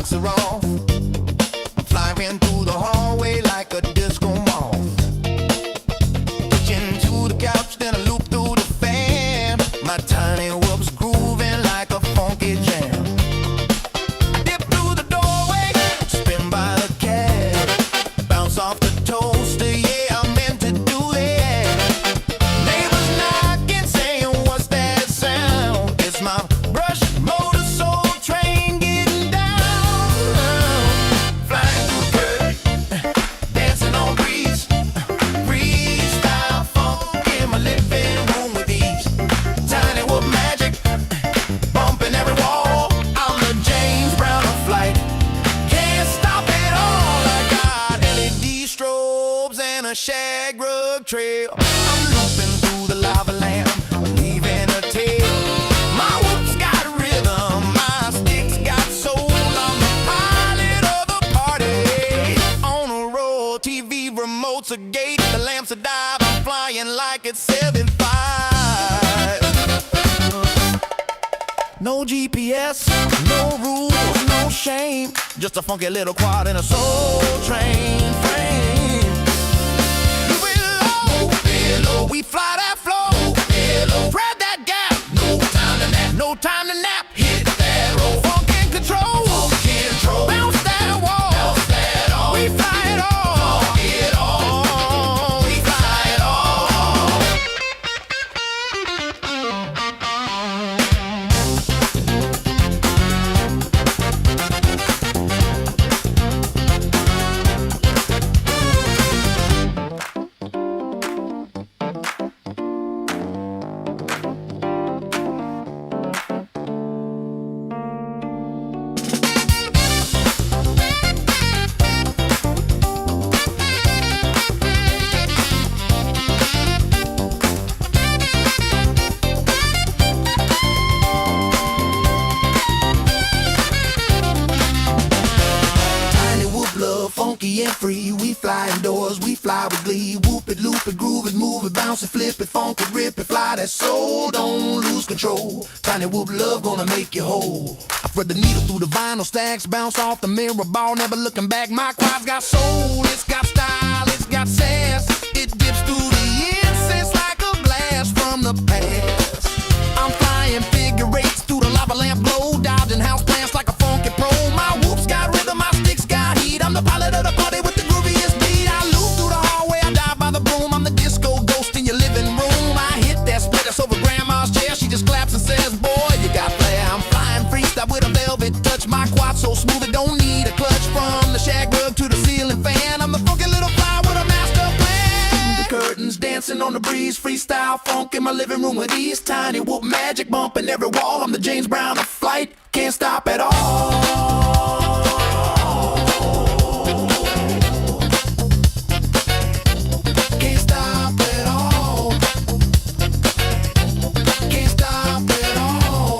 lights are off. I'm flying through the hallway like a disco moth. Hitching to the couch, then I loop through the fan. My tiny whoop's grooving like a funky jam. Dip through the doorway, spin by the cat, bounce off the toaster, yeah, I meant to do that. Neighbors knocking, saying, what's that sound? It's my brush motor soul train getting down. Flying through the curtain, dancing on breeze, freestyle funk in my living room with ease. Tiny whoop magic, bumping every wall. I'm the James Brown of flight, can't stop it all. I got LED strobes and a shag rug trail. I'm looping through the lava lamp, leaving a tail. My whoop's got rhythm, my stick's got soul. I'm the pilot of the party, on a roll. TV remote's a gate, the lamps a dive. I'm flying like it's 7.5. No GPS, no rules, no shame. Just a funky little quad in a soul train frame. Below, we fly that flow. Below, grab that gap. No time to nap. No time to nap. Hit that roll. Funk and control. Funk and control. Bounce that wall. Bounce that all. We fly it all. Funk it all. We fly it all. Tiny whoop love, funky and free. We fly indoors, we fly with glee. Whoop it, loop it, groove it, move it, bounce it, flip it, funk it, rip it, fly that soul, don't lose control. Tiny whoop love gonna make you whole. I thread the needle through the vinyl stacks, bounce off the mirror ball, never looking back. My quad's got soul, it's got style, it's got sass. It dips through the incense like a blast from the past. I'm flying figure eights through the lava lamp glow, dodging house plants like a funky pro. My whoop's got rhythm, my stick's got heat. I'm the pilot of the party with the grooviest beat. I loop through the hallway, I dive by the broom. I'm the disco ghost in your living room. I hit that split that's over grandma's chair. She just claps and says, boy, you got flair. I'm flying freestyle with a velvet touch. My quad so smooth it don't need a clutch. From the shag rug to the ceiling fan, I'm the funky little fly with a master plan. The curtains dancing on the breeze, freestyle funk in my living room with ease. Tiny whoop magic bumping every wall. I'm the James Brown of flight, can't stop at all. Can't stop at all. Can't stop at all.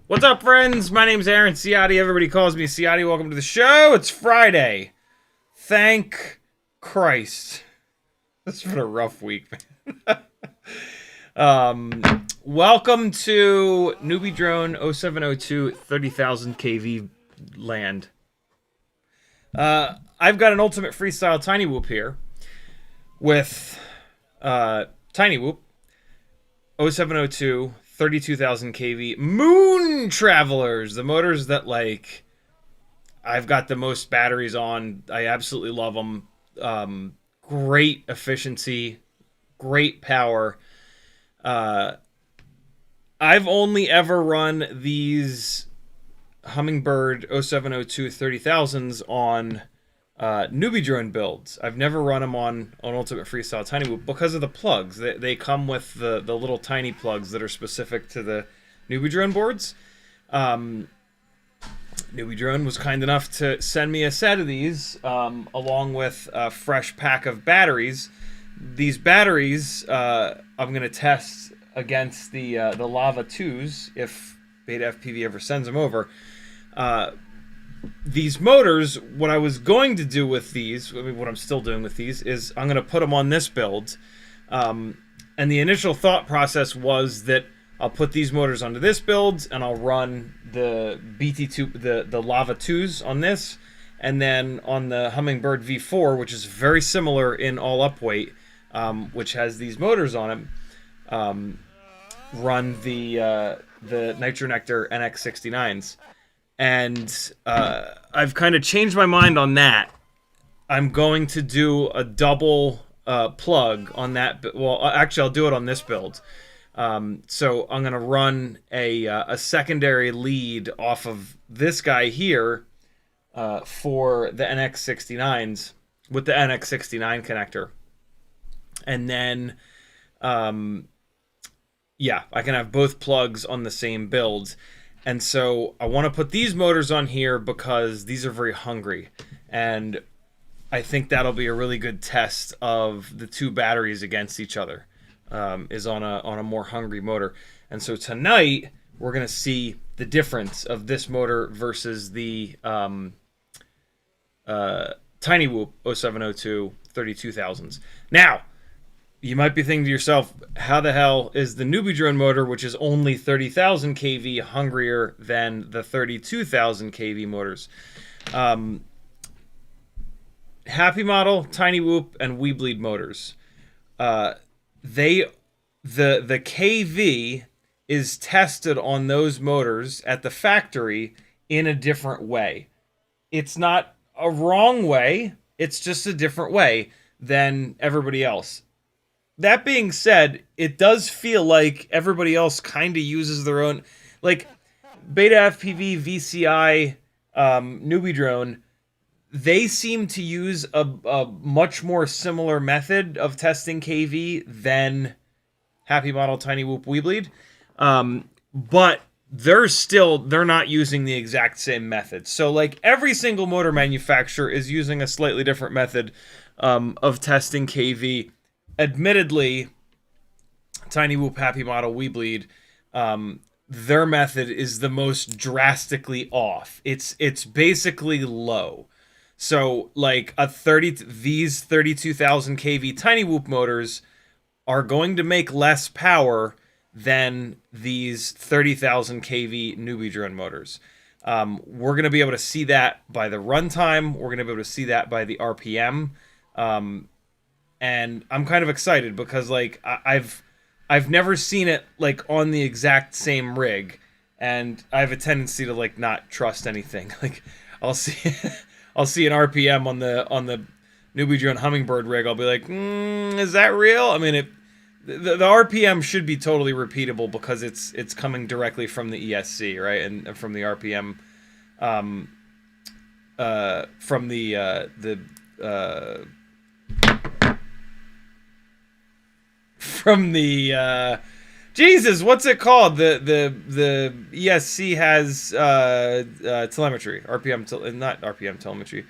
What's up, friends? My name's Aaron Ciotti. Everybody calls me Ciotti. Welcome to the show. It's Friday. Thank Christ. This has been a rough week, man. Welcome to Newbie Drone 0702 30,000 kV land. I've got an ultimate freestyle tiny whoop here with tiny whoop 0702 32,000 kV Moon Travelers, the motors that, like, I've got the most batteries on. I absolutely love them. Great efficiency, great power. I've only ever run these Hummingbird 0702 30,000s on newbie drone builds. I've never run them on Ultimate Freestyle Tiny Whoop because of the plugs. They come with the little tiny plugs that are specific to the newbie drone boards. Newbie Drone was kind enough to send me a set of these along with a fresh pack of batteries. These batteries I'm going to test against the Lava 2s, if Beta FPV ever sends them over. These motors, what I was going to do with these, I mean, what I'm still doing with these, is I'm going to put them on this build. And the initial thought process was that I'll put these motors onto this build, and I'll run the BT2, the Lava 2s on this, and then on the Hummingbird V4, which is very similar in all up weight, which has these motors on it, run the Nitro Nectar NX69s. And I've kind of changed my mind on that. I'm going to do a double plug on that. Well, actually, I'll do it on this build. So I'm going to run a secondary lead off of this guy here for the NX69s with the NX69 connector. And then, yeah, I can have both plugs on the same build. And so I want to put these motors on here because these are very hungry. And I think that'll be a really good test of the two batteries against each other, is on a more hungry motor. And so tonight, we're going to see the difference of this motor versus the Tiny Whoop 0702 32,000s. Now, you might be thinking to yourself, how the hell is the Newbie Drone motor, which is only 30,000 kV, hungrier than the 32,000 kV motors? Happy Model, Tiny Whoop, and Weebleed motors. The KV is tested on those motors at the factory in a different way. It's not a wrong way, it's just a different way than everybody else. That being said, it does feel like everybody else kind of uses their own, like Beta FPV, VCI, Newbie Drone. They seem to use a much more similar method of testing KV than Happy Model, Tiny Whoop, Weebleed. But they're not using the exact same method. So like every single motor manufacturer is using a slightly different method of testing KV. Admittedly, Tiny Whoop, Happy Model, Weebleed, their method is the most drastically off. It's basically low. So like these 32,000 kV Tiny Whoop motors are going to make less power than these 30,000 kV Newbie Drone motors. We're going to be able to see that by the runtime. We're going to be able to see that by the RPM. And I'm kind of excited because like I've never seen it like on the exact same rig, and I have a tendency to like not trust anything. Like I'll see an RPM on the Newbie Drone Hummingbird rig. I'll be like, is that real? I mean, the RPM should be totally repeatable because it's coming directly from the ESC, right, and from the RPM, from the Jesus, what's it called? The ESC has telemetry, not RPM telemetry.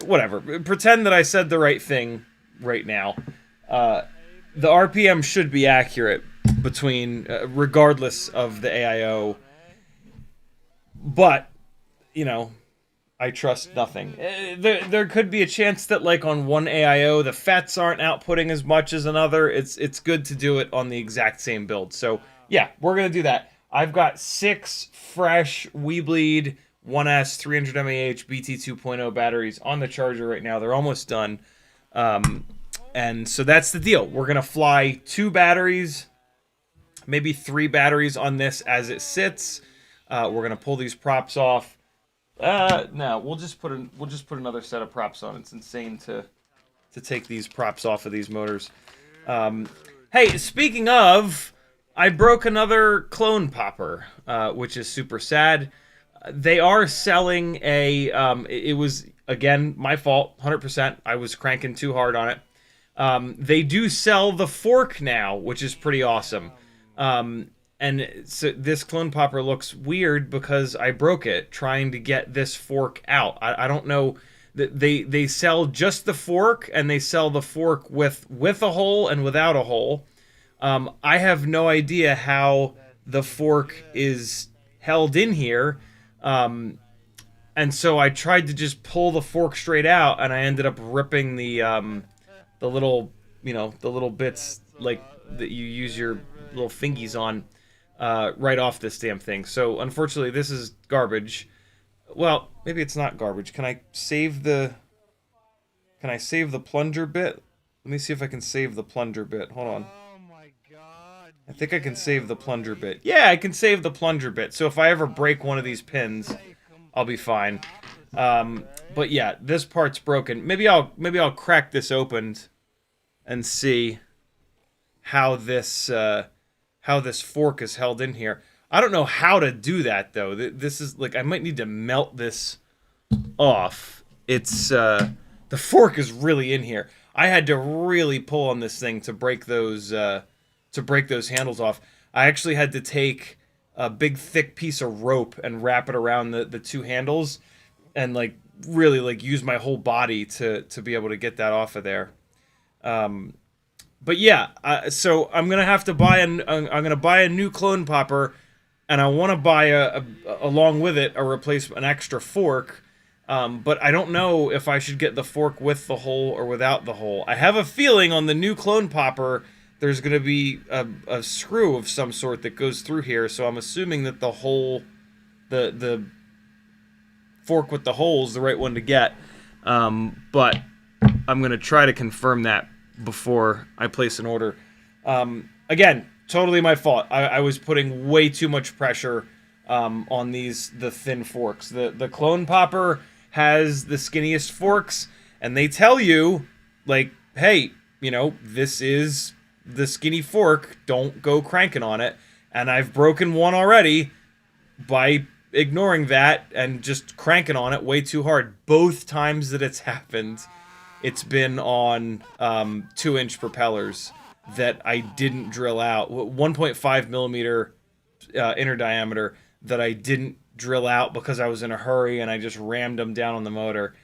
Whatever. Pretend that I said the right thing right now. The RPM should be accurate between, regardless of the AIO. But, you know, I trust nothing. There could be a chance that, like, on one AIO, the FETs aren't outputting as much as another. It's good to do it on the exact same build. So, yeah, we're going to do that. I've got 6 fresh Weebleed 1S 300 mAh BT 2.0 batteries on the charger right now. They're almost done. And so that's the deal. We're going to fly 2 batteries, maybe 3 batteries on this as it sits. We're going to pull these props off. No, we'll just put another set of props on. It's insane to take these props off of these motors. Hey, speaking of, I broke another clone popper, which is super sad. They are selling a, it was, again, my fault, 100%. I was cranking too hard on it. They do sell the fork now, which is pretty awesome. And so this clone popper looks weird because I broke it trying to get this fork out. I don't know. They sell just the fork, and they sell the fork with a hole and without a hole. I have no idea how the fork is held in here. And so I tried to just pull the fork straight out, and I ended up ripping the little, the little bits like that you use your little fingies on right off this damn thing. So unfortunately, this is garbage. Well, maybe it's not garbage. Can I save the plunger bit? Let me see if I can save the plunger bit. Hold on. Oh my god. I think I can save the plunger bit. Yeah, I can save the plunger bit. So if I ever break one of these pins, I'll be fine. But yeah, this part's broken. Maybe I'll crack this open and see how this fork is held in here. I don't know how to do that though. This is like I might need to melt this off. It's the fork is really in here. I had to really pull on this thing to break those handles off. I actually had to take a big thick piece of rope and wrap it around the two handles and like really like use my whole body to be able to get that off of there. But yeah, so I'm gonna have to buy I'm gonna buy a new clone popper, and I want to buy along with it an extra fork. But I don't know if I should get the fork with the hole or without the hole. I have a feeling on the new clone popper there's going to be a screw of some sort that goes through here, so I'm assuming that the hole, the fork with the hole is the right one to get. But I'm going to try to confirm that before I place an order. Again, totally my fault. I was putting way too much pressure on the thin forks. The clone popper has the skinniest forks, and they tell you, like, hey, this is the skinny fork, don't go cranking on it. And I've broken one already by ignoring that and just cranking on it way too hard. Both times that it's happened, it's been on 2-inch propellers that I didn't drill out. 1.5 millimeter inner diameter that I didn't drill out because I was in a hurry and I just rammed them down on the motor.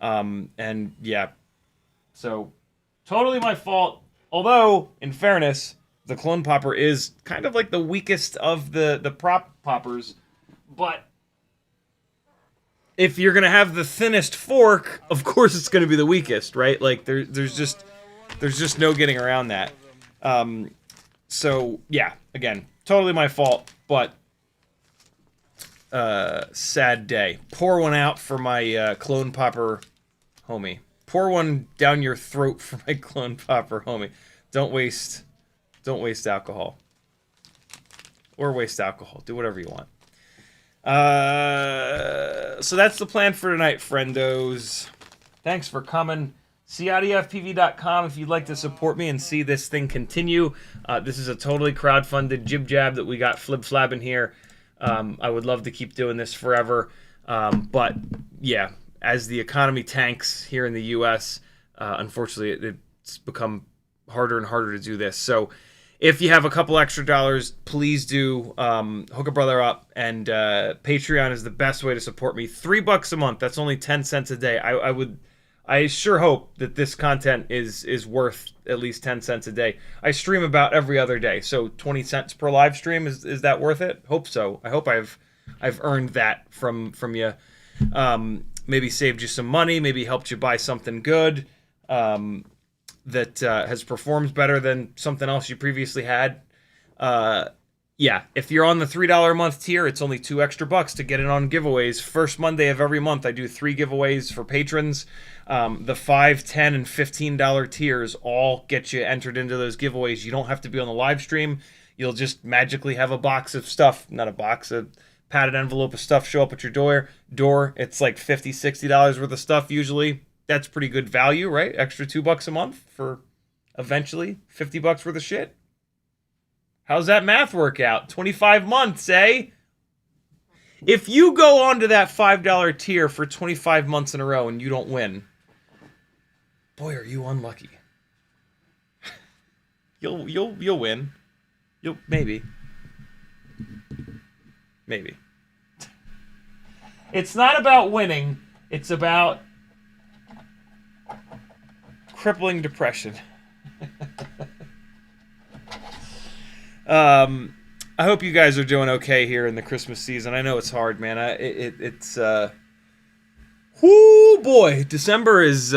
And yeah, so totally my fault. Although, in fairness, the clone popper is kind of like the weakest of the prop poppers. But if you're going to have the thinnest fork, of course it's going to be the weakest, right? Like, there's just no getting around that. So, yeah, again, totally my fault, but sad day. Pour one out for my clone popper homie. Pour one down your throat for my clone popper homie. Don't waste alcohol. Or waste alcohol. Do whatever you want. So that's the plan for tonight, friendos. Thanks for coming. CiottiFPV.com if you'd like to support me and see this thing continue. This is a totally crowdfunded jib jab that we got flib-flabbing here. I would love to keep doing this forever. But yeah, as the economy tanks here in the U.S., unfortunately, it's become harder and harder to do this. So if you have a couple extra dollars, please do hook a brother up. And Patreon is the best way to support me. $3 a month. That's only 10 cents a day. I sure hope that this content is worth at least 10 cents a day. I stream about every other day, so 20 cents per live stream, is that worth it? Hope so. I hope I've earned that from you. Maybe saved you some money, maybe helped you buy something good that has performed better than something else you previously had. Yeah, if you're on the $3 a month tier, it's only $2 extra to get in on giveaways. First Monday of every month, I do 3 giveaways for patrons. The $5, $10, and $15 tiers all get you entered into those giveaways. You don't have to be on the live stream. You'll just magically have a box of stuff, not a box, a padded envelope of stuff show up at your door. It's like $50, $60 worth of stuff usually. That's pretty good value, right? Extra $2 a month for eventually $50 worth of shit. How's that math work out? 25 months, eh? If you go onto that $5 tier for 25 months in a row and you don't win, boy, are you unlucky. You'll win. Maybe. It's not about winning. It's about crippling depression. I hope you guys are doing okay here in the Christmas season. I know it's hard, man. It's whoo boy, December is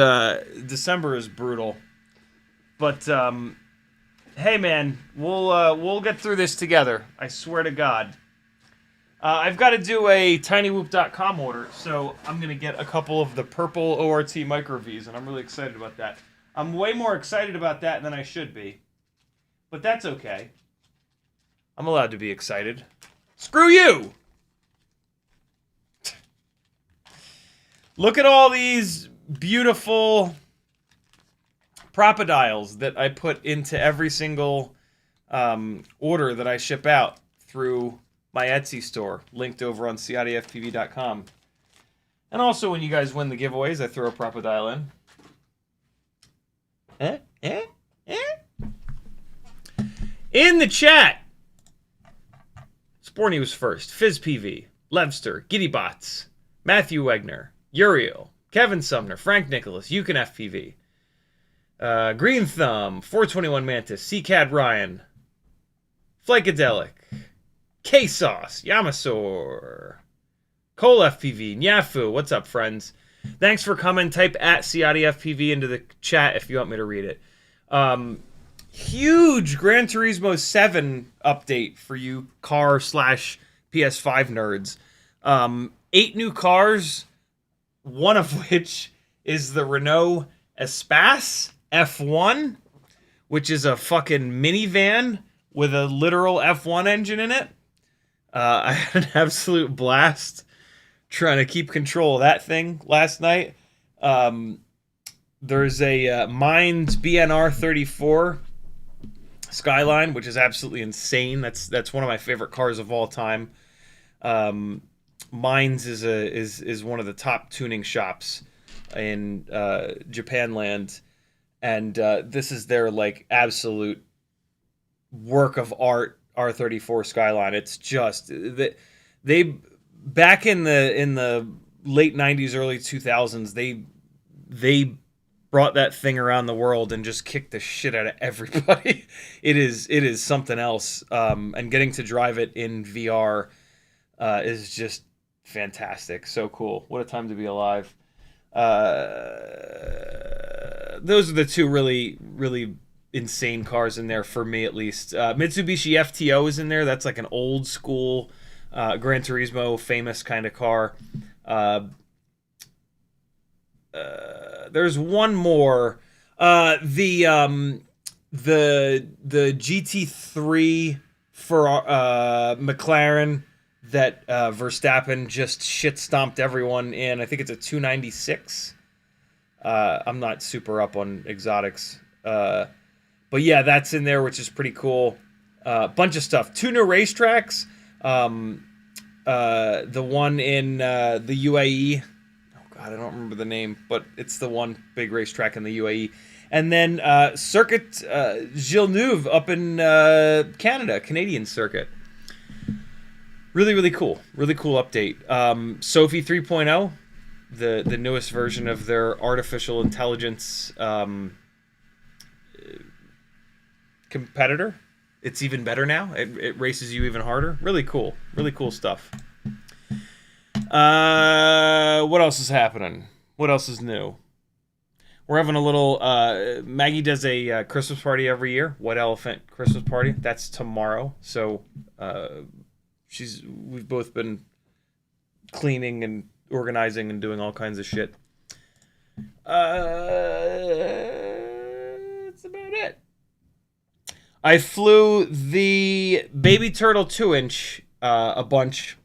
brutal. But hey, man, we'll get through this together. I swear to God. I've got to do a tinywhoop.com order, so I'm gonna get a couple of the purple ORT Micro V's, and I'm really excited about that. I'm way more excited about that than I should be, but that's okay. I'm allowed to be excited. Screw you! Look at all these beautiful propodials that I put into every single order that I ship out through my Etsy store, linked over on CiottiFPV.com. And also, when you guys win the giveaways, I throw a propodile in. In the chat, Sporny was first. FizzPV, Levster, GiddyBots, Matthew Wegner, Uriel, Kevin Sumner, Frank Nicholas, YuCanFPV, Green Thumb, 421 Mantis, CCAD Ryan, Flakadelic, K-Sauce, Yamasaur, Cole FPV, Nyafu, what's up, friends? Thanks for coming. Type at CiottiFPV into the chat if you want me to read it. Huge Gran Turismo 7 update for you car/PS5 nerds. 8 new cars, one of which is the Renault Espace F1, which is a fucking minivan with a literal F1 engine in it. I had an absolute blast trying to keep control of that thing last night. There's a Minds BNR 34 Skyline, which is absolutely insane. That's one of my favorite cars of all time. Minds is one of the top tuning shops in Japanland, and this is their like absolute work of art. R34 Skyline. It's just they back in the late 90s, early 2000s, they brought that thing around the world and just kicked the shit out of everybody. It is something else. And getting to drive it in VR is just fantastic. So cool. What a time to be alive. Those are the two really, really insane cars in there for me, at least. Mitsubishi FTO is in there. That's like an old school Gran Turismo famous kind of car. There's one more. The GT3 for McLaren that Verstappen just shit stomped everyone in. I think it's a 296. I'm not super up on exotics. But yeah, that's in there, which is pretty cool. Bunch of stuff. 2 new racetracks. The one in the UAE. Oh God, I don't remember the name, but it's the one big racetrack in the UAE. And then Circuit Villeneuve up in Canada, Canadian circuit. Really, really cool. Really cool update. Sophie 3.0, the newest version of their artificial intelligence competitor. It's even better now. It races you even harder. Really cool stuff. What else is happening? What else is new? We're having a little Maggie does a Christmas party every year, White Elephant Christmas party. That's tomorrow. So we've both been cleaning and organizing and doing all kinds of shit. That's about it. I flew the Baby Turtle 2-inch a bunch.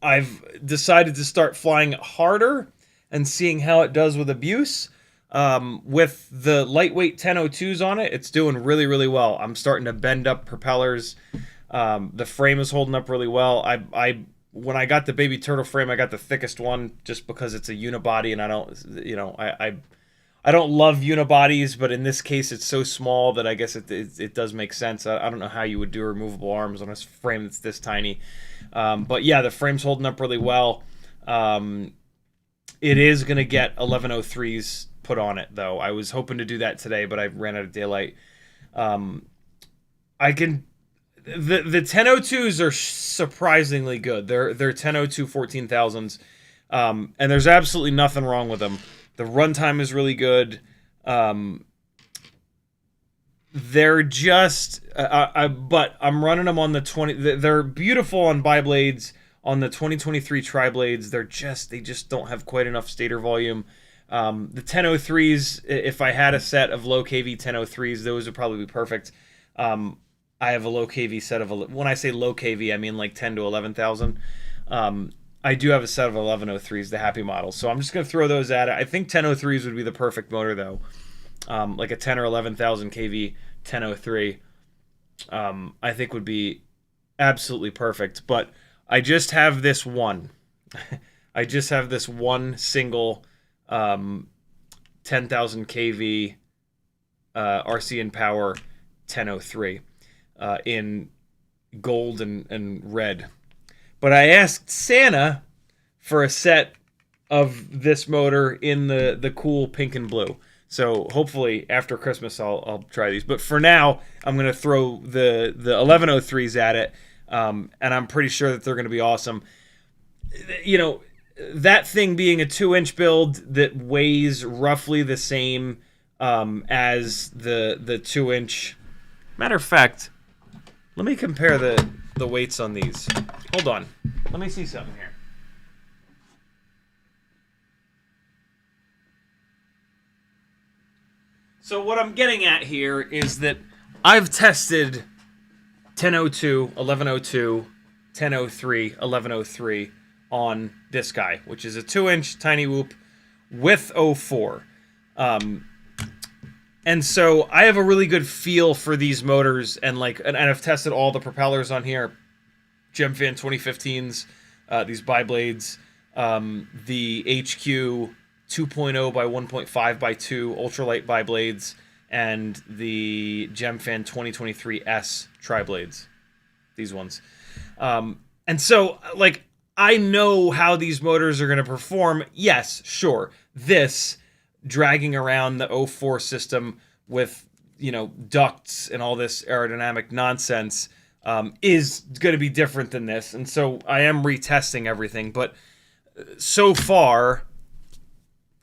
I've decided to start flying it harder and seeing how it does with abuse. With the lightweight 1002s on it, it's doing really, really well. I'm starting to bend up propellers. The frame is holding up really well. When I got the Baby Turtle frame, I got the thickest one just because it's a unibody, and I don't love unibodies, but in this case, it's so small that I guess it does make sense. I don't know how you would do removable arms on a frame that's this tiny. But yeah, the frame's holding up really well. It is going to get 1103s put on it, though. I was hoping to do that today, but I ran out of daylight. The 1002s are surprisingly good. They're 1002 14,000s, and there's absolutely nothing wrong with them. The runtime is really good. They're just, but I'm running them on the 20. They're beautiful on biblades. On the 2023 tri-blades, they just don't have quite enough stator volume. The 1003s, if I had a set of low KV 1003s, those would probably be perfect. I have a low KV set of, when I say low KV, I mean like 10 to 11,000. I do have a set of 1103s, the happy models. So I'm just going to throw those at it. I think 1003s would be the perfect motor though. Like a 10 or 11,000 KV 1003, I think would be absolutely perfect. But I just have this one. I just have this one single 10,000 kV RC and Power 1003 in gold and red. But I asked Santa for a set of this motor in the cool pink and blue. So hopefully after Christmas I'll try these. But for now, I'm going to throw the 1103s at it, and I'm pretty sure that they're going to be awesome. You know, that thing being a 2-inch build that weighs roughly the same as the 2-inch. Matter of fact, let me compare the weights on these. Hold on. Let me see something here. So what I'm getting at here is that I've tested 1002, 1102, 1003, 1103 on this guy, which is a 2-inch tiny whoop with 04. And so I have a really good feel for these motors, and I've tested all the propellers on here, Gemfan 2015s, these biblades, the HQ 2.0 by 1.5 by 2 ultralight biblades, and the Gemfan 2023S tri-blades, these ones. And so, like, I know how these motors are going to perform. Yes, sure. This, dragging around the 04 system with, you know, ducts and all this aerodynamic nonsense, is going to be different than this. And so I am retesting everything. But so far,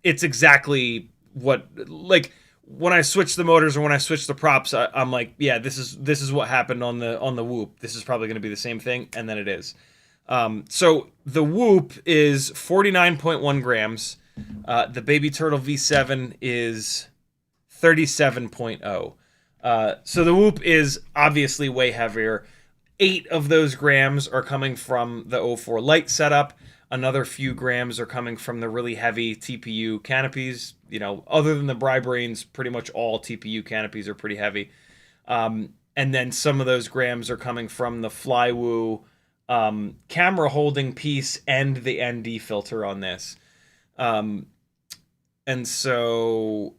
it's exactly what, like, when I switch the motors or when I switch the props, I'm like, yeah, this is what happened on the Whoop. This is probably going to be the same thing, and then it is. So the Whoop is 49.1 grams. The Baby Turtle V7 is 37.0. So the Whoop is obviously way heavier. 8 of those grams are coming from the 04 light setup. Another few grams are coming from the really heavy TPU canopies. You know, other than the Bri-Brains, pretty much all TPU canopies are pretty heavy. And then some of those grams are coming from the Flywoo camera holding piece and the ND filter on this. And so,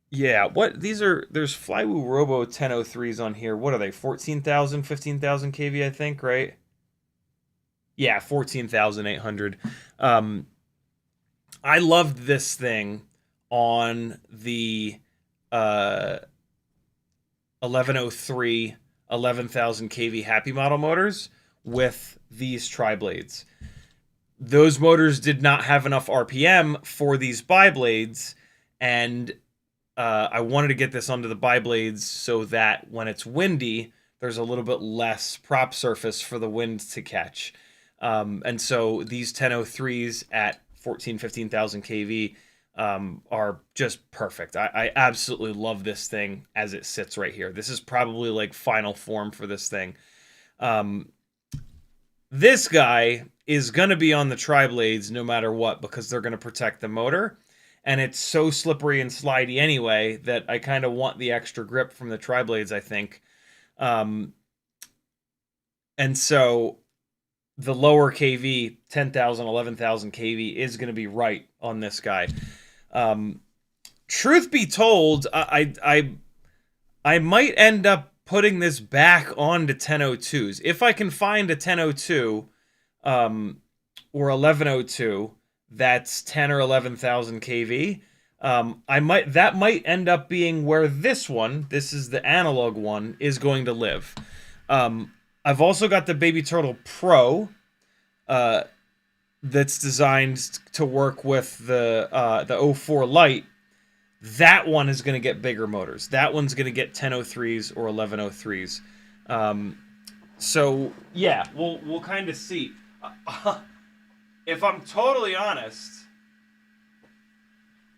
yeah, there's Flywoo Robo 1003s on here. What are they? 14,000, 15,000 kV, I think, right? Yeah, 14,800. I loved this thing on the 1103, 11,000 kV Happy Model motors with these tri-blades. Those motors did not have enough RPM for these bi-blades, and I wanted to get this onto the bi-blades so that when it's windy, there's a little bit less prop surface for the wind to catch. And so these 1003s at 15,000 kV are just perfect. I absolutely love this thing as it sits right here. This is probably like final form for this thing. This guy is going to be on the tri-blades no matter what, because they're going to protect the motor. And it's so slippery and slidey anyway that I kind of want the extra grip from the tri-blades, I think. And so the lower KV, 10,000, 11,000 kV, is going to be right on this guy. Truth be told, I might end up putting this back onto 1002s. If I can find a 1002 or 1102 that's 10 or 11,000 kV, that might end up being where this one, this is the analog one, is going to live. I've also got the Baby Turtle Pro, that's designed to work with the 04 Lite. That one is going to get bigger motors. That one's going to get 1003s or 1103s. So yeah, we'll kind of see. If I'm totally honest,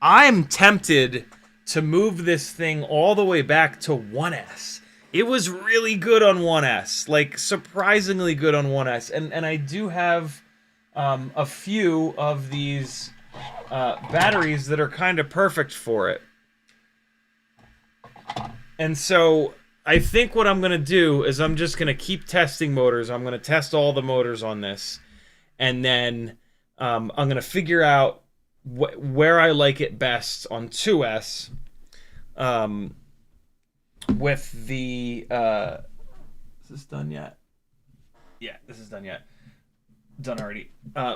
I'm tempted to move this thing all the way back to 1S. It was really good on 1S, like surprisingly good on 1S, and I do have a few of these batteries that are kind of perfect for it. And so I think what I'm going to do is I'm just going to keep testing motors. I'm going to test all the motors on this. And then I'm going to figure out where I like it best on 2S with the... is this done yet? Yeah, this is done yet. Done already.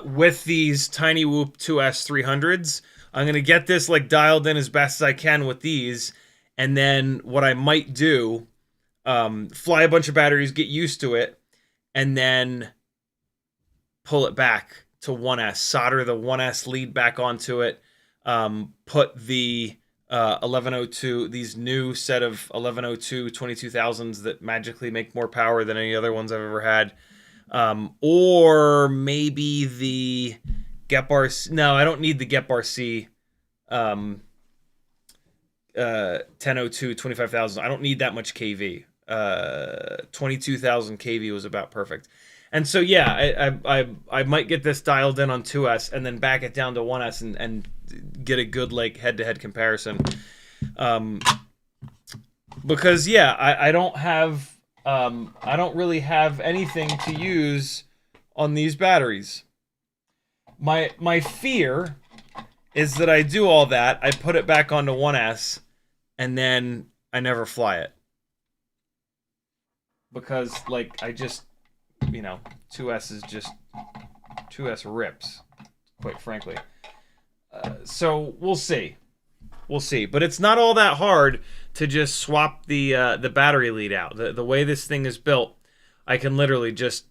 With these Tiny Whoop 2S 300s, I'm going to get this like dialed in as best as I can with these. And then what I might do, fly a bunch of batteries, get used to it, and then pull it back to 1S, solder the 1S lead back onto it, put the 1102, these new set of 1102 22,000s that magically make more power than any other ones I've ever had. Or maybe the GetBar. No, I don't need the GetBar C. 1002 25,000. I don't need that much kV. 22,000 kV was about perfect. And so yeah, I might get this dialed in on 2S and then back it down to 1S and get a good like head-to-head comparison. Because yeah, I don't really have anything to use on these batteries. My fear is that I do all that, I put it back onto 1S, and then I never fly it. Because, like, I just, 2S is just, 2S rips, quite frankly. So, we'll see. We'll see. But it's not all that hard to just swap the battery lead out. The way this thing is built, I can literally just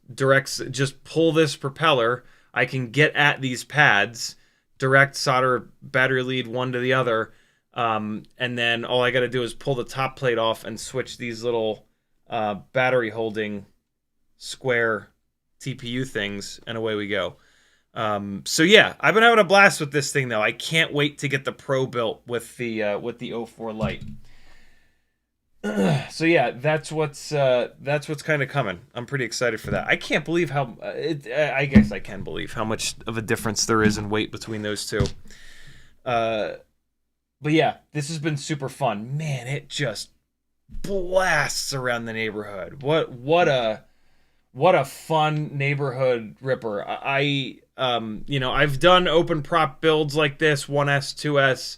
pull this propeller, I can get at these pads, direct solder battery lead one to the other, and then all I got to do is pull the top plate off and switch these little battery holding square TPU things, and away we go. So yeah, I've been having a blast with this thing though. I can't wait to get the Pro built with the 04 Lite. So yeah, that's what's kind of coming. I'm pretty excited for that. I can't believe how I guess I can believe how much of a difference there is in weight between those two. But yeah, this has been super fun. Man, it just blasts around the neighborhood. What a fun neighborhood ripper. I've done open prop builds like this, 1S, 2S.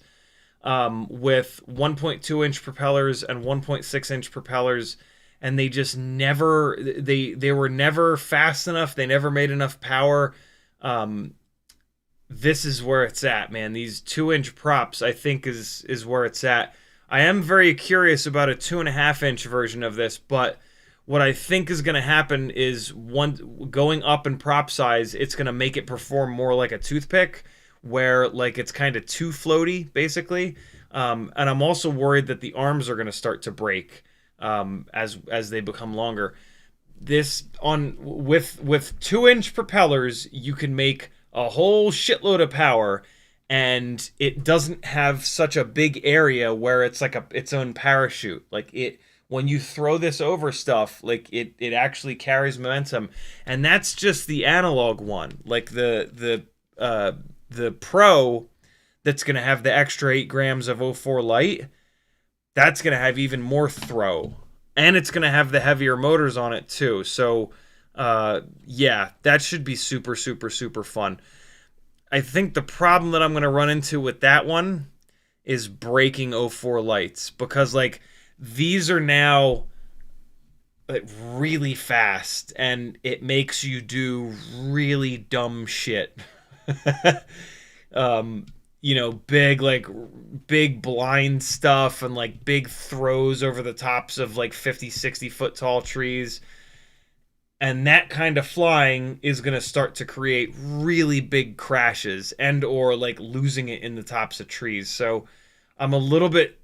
With 1.2 inch propellers and 1.6 inch propellers, and they just never they were never fast enough. They never made enough power. This is where it's at, man. These 2-inch props, I think, is where it's at. I am very curious about a 2.5-inch version of this, but what I think is going to happen is going up in prop size, it's going to make it perform more like a toothpick, where like it's kind of too floaty, basically. And I'm also worried that the arms are going to start to break as they become longer. With 2-inch propellers, you can make a whole shitload of power, and it doesn't have such a big area where it's like its own parachute. Like when you throw this over stuff, like it actually carries momentum, and that's just the analog one. Like the Pro, that's going to have the extra 8 grams of 04 Lite, that's going to have even more throw, and it's going to have the heavier motors on it too. So yeah, that should be super, super, super fun. I think the problem that I'm going to run into with that one is breaking 04 Lites, because like these are now like really fast, and it makes you do really dumb shit. you know, big blind stuff and like big throws over the tops of like 50, 60 foot tall trees. And that kind of flying is going to start to create really big crashes and or like losing it in the tops of trees. So I'm a little bit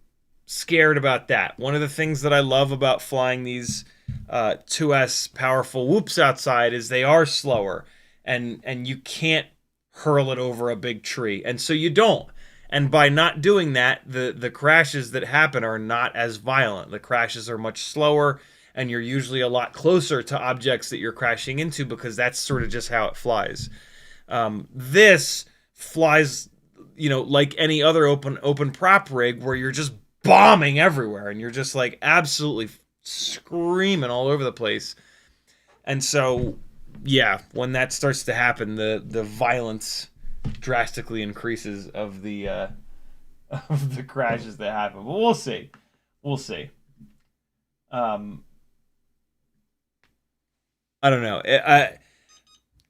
scared about that. One of the things that I love about flying these 2S powerful whoops outside is they are slower, and you can't hurl it over a big tree, and so you don't. And by not doing that, the crashes that happen are not as violent. The crashes are much slower, and you're usually a lot closer to objects that you're crashing into because that's sort of just how it flies. This flies, you know, like any other open prop rig where you're just bombing everywhere and you're just like absolutely screaming all over the place. And so, yeah, when that starts to happen, the violence drastically increases of the crashes that happen. But we'll see. We'll see. I don't know.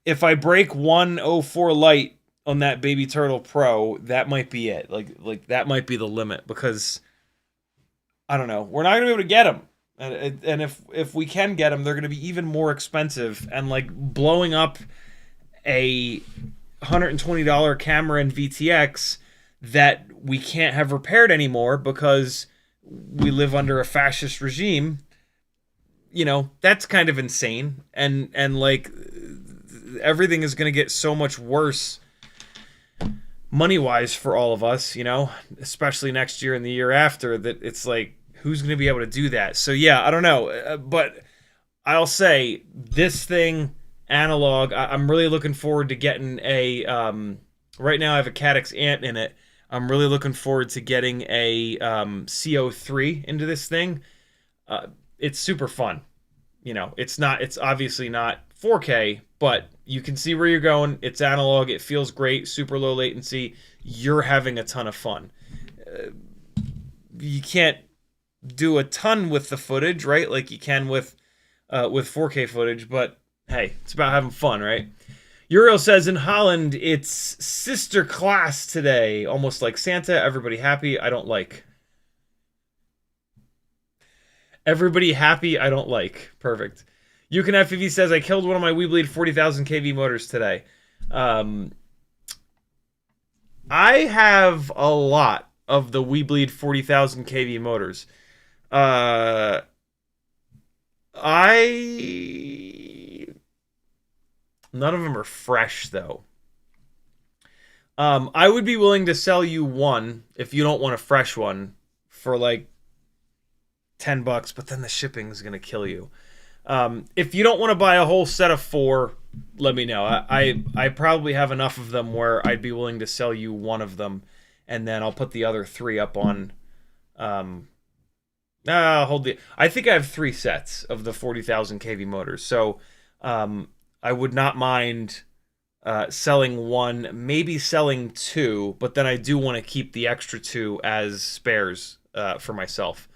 If I break 104 light on that Baby Turtle Pro, that might be it. Like that might be the limit because I don't know. We're not gonna be able to get them, and if we can get them, they're gonna be even more expensive. And like blowing up a $120 camera in VTX that we can't have repaired anymore because we live under a fascist regime. You know, that's kind of insane. And like everything is going to get so much worse money-wise for all of us, you know, especially next year and the year after, that it's like, who's going to be able to do that? So yeah, I don't know. But I'll say this thing, Analog, I'm really looking forward to getting a, right now I have a Caddx Ant in it. I'm really looking forward to getting a CO3 into this thing. It's super fun. You know, it's obviously not 4K, but you can see where you're going. It's analog. It feels great. Super low latency. You're having a ton of fun. You can't do a ton with the footage, right? Like you can with 4K footage, but hey, it's about having fun, right? Uriel says in Holland, it's sister class today. Almost like Santa. Everybody happy. I don't like. Everybody happy, I don't like. Perfect. You Can FPV says, I killed one of my Weebleed 40,000 kV motors today. I have a lot of the Weebleed 40,000 kV motors. None of them are fresh, though. I would be willing to sell you one if you don't want a fresh one for like $10, but then the shipping is gonna kill you. If you don't want to buy a whole set of 4, let me know. I probably have enough of them where I'd be willing to sell you one of them, and then I'll put the other 3 up on. I think I have 3 sets of the 40,000 kV motors, so I would not mind selling 1, maybe selling 2, but then I do want to keep the extra 2 as spares for myself.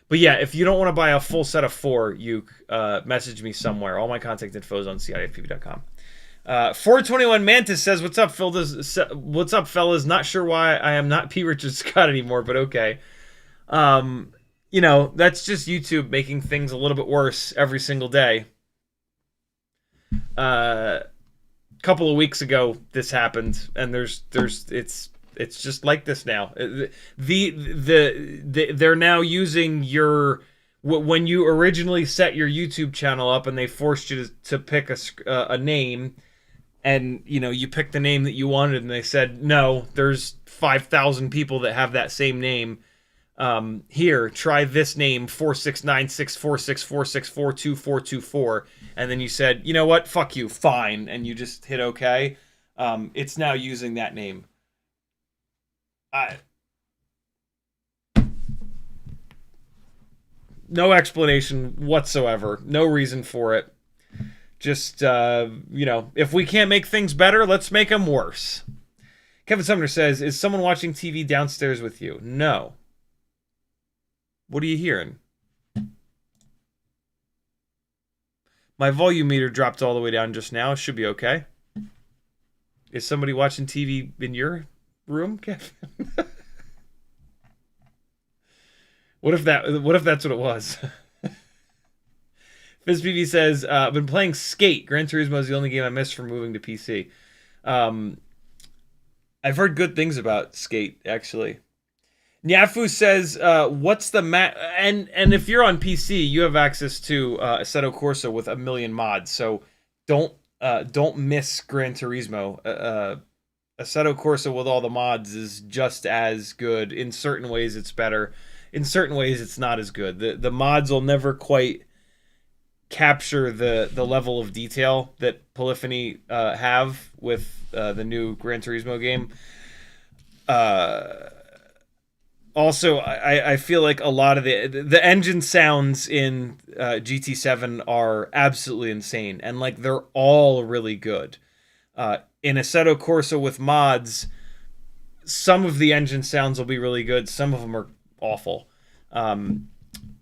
But yeah, if you don't want to buy a full set of 4, you message me somewhere. All my contact info is on CiottiFPV.com. 421 Mantis says, "What's up, Phil? What's up, fellas? Not sure why I am not P. Richard Scott anymore, but okay. You know, that's just YouTube making things a little bit worse every single day. Couple of weeks ago, this happened, and it's just like this now. They're now using your, when you originally set your YouTube channel up and they forced you to pick a name, and you know you picked the name that you wanted, and they said no, there's 5,000 people that have that same name. Here, try this name 4696464642424, and then you said, you know what, fuck you, fine, and you just hit OK. It's now using that name. No explanation whatsoever. No reason for it. Just, you know, if we can't make things better, let's make them worse. Kevin Sumner says, is someone watching TV downstairs with you? No. What are you hearing? My volume meter dropped all the way down just now. It should be okay. Is somebody watching TV in your room, Kevin? What if that's what it was? FizzPV says, I've been playing Skate. Gran Turismo is the only game I missed from moving to PC. I've heard good things about Skate, actually. Nyafu says, what's the and if you're on PC, you have access to Assetto Corsa with 1 million mods, so don't miss Gran Turismo. Assetto Corsa with all the mods is just as good. In certain ways, it's better. In certain ways, it's not as good. The mods will never quite capture the level of detail that Polyphony have with the new Gran Turismo game. Also, I feel like a lot of the engine sounds in GT7 are absolutely insane, and like they're all really good. In Assetto Corsa with mods, some of the engine sounds will be really good, some of them are awful.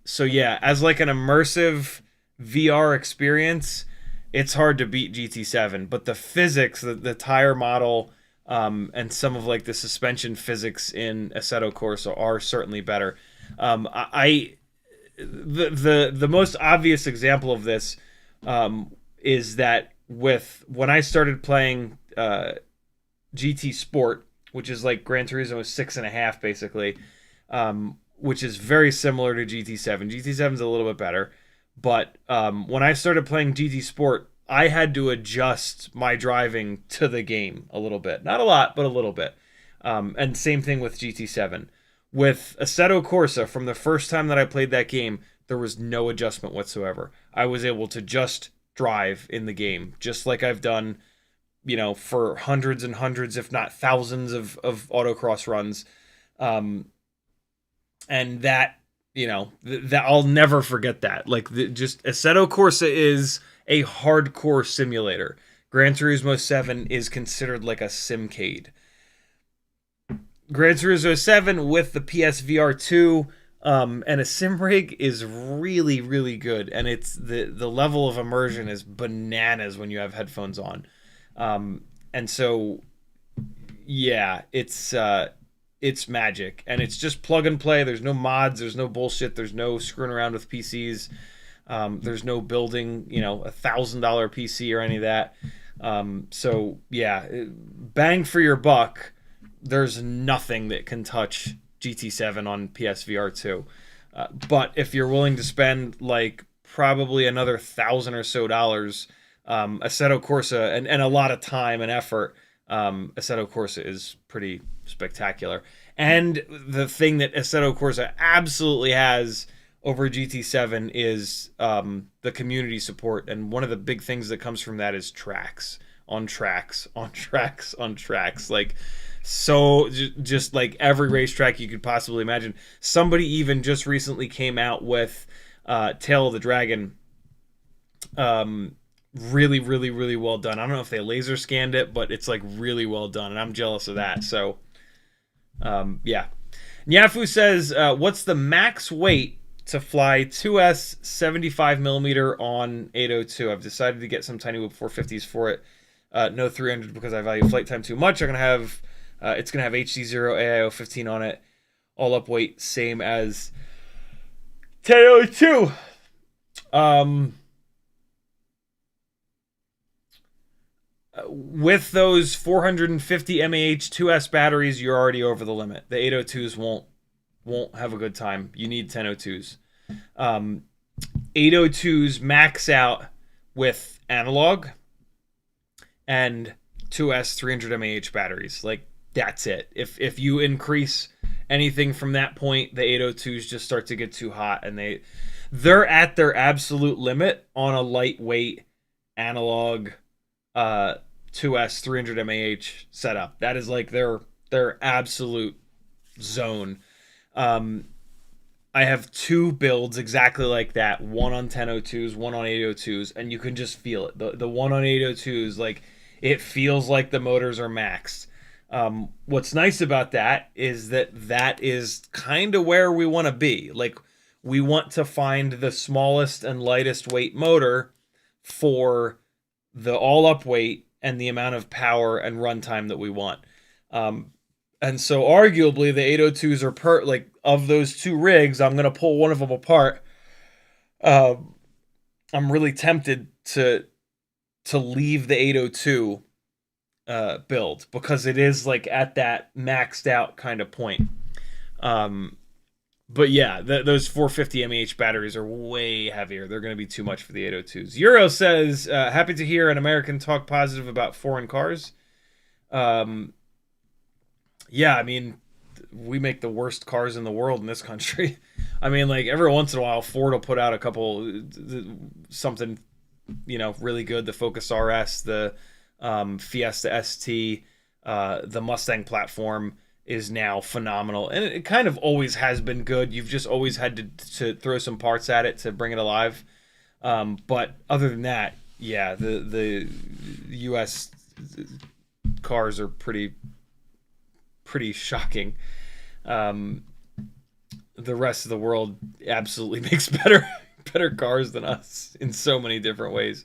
So yeah, as like an immersive VR experience, it's hard to beat GT7, but the physics, the tire model, and some of like the suspension physics in Assetto Corsa are certainly better. The most obvious example of this is that when I started playing GT Sport, which is like Gran Turismo 6.5 basically, which is very similar to GT7. GT7 is a little bit better, but when I started playing GT Sport, I had to adjust my driving to the game a little bit. Not a lot, but a little bit. And same thing with GT7. With Assetto Corsa, from the first time that I played that game, there was no adjustment whatsoever. I was able to just drive in the game, just like I've done, for hundreds and hundreds, if not thousands of autocross runs. And that, that I'll never forget that. Like, just Assetto Corsa is a hardcore simulator. Gran Turismo 7 is considered like a simcade. Gran Turismo 7 with the PSVR 2 and a sim rig is really, really good. And it's the level of immersion is bananas when you have headphones on. And so, yeah, it's magic. And it's just plug and play. There's no mods. There's no bullshit. There's no screwing around with PCs. There's no building, $1,000 PC or any of that. So yeah, bang for your buck. There's nothing that can touch GT7 on PSVR 2. But if you're willing to spend like probably another $1,000 or so, Assetto Corsa and a lot of time and effort, Assetto Corsa is pretty spectacular. And the thing that Assetto Corsa absolutely has over GT7 is the community support, and one of the big things that comes from that is tracks on tracks on tracks on tracks. Like, so just like every racetrack you could possibly imagine. Somebody even just recently came out with Tail of the Dragon. Really, really, really well done. I don't know if they laser scanned it, but it's like really well done, and I'm jealous of that. So yeah. Nyafu says, what's the max weight to fly 2S 75mm on 802? I've decided to get some Tiny Whoop 450s for it. No 300 because I value flight time too much. I'm gonna have it's gonna have HDZero AIO15 on it. All up weight, same as 1002. With those 450 mAh 2S batteries, you're already over the limit. The 802s won't have a good time. You need 1002s. 802s max out with analog and 2S 300 mAh batteries. Like, that's it. If you increase anything from that point, the 802s just start to get too hot, and they're at their absolute limit on a lightweight analog 2S 300 mAh setup. That is like their absolute zone. I have two builds exactly like that, one on 1002s, one on 802s, and you can just feel it. The one on 802s, like, it feels like the motors are maxed. What's nice about that is that is kind of where we want to be. Like, we want to find the smallest and lightest weight motor for the all up weight and the amount of power and runtime that we want. And so arguably the 802s are like of those two rigs, I'm gonna pull one of them apart. I'm really tempted to leave the 802 build because it is like at that maxed out kind of point. But yeah, those 450 mAh batteries are way heavier. They're going to be too much for the 802s. Euro says, happy to hear an American talk positive about foreign cars. Yeah, I mean, we make the worst cars in the world in this country. I mean, like every once in a while, Ford will put out a couple, something, really good. The Focus RS, the Fiesta ST, the Mustang platform is now phenomenal, and it kind of always has been good. You've just always had to throw some parts at it to bring it alive. But other than that, yeah, the U.S. cars are pretty shocking. The rest of the world absolutely makes better cars than us in so many different ways.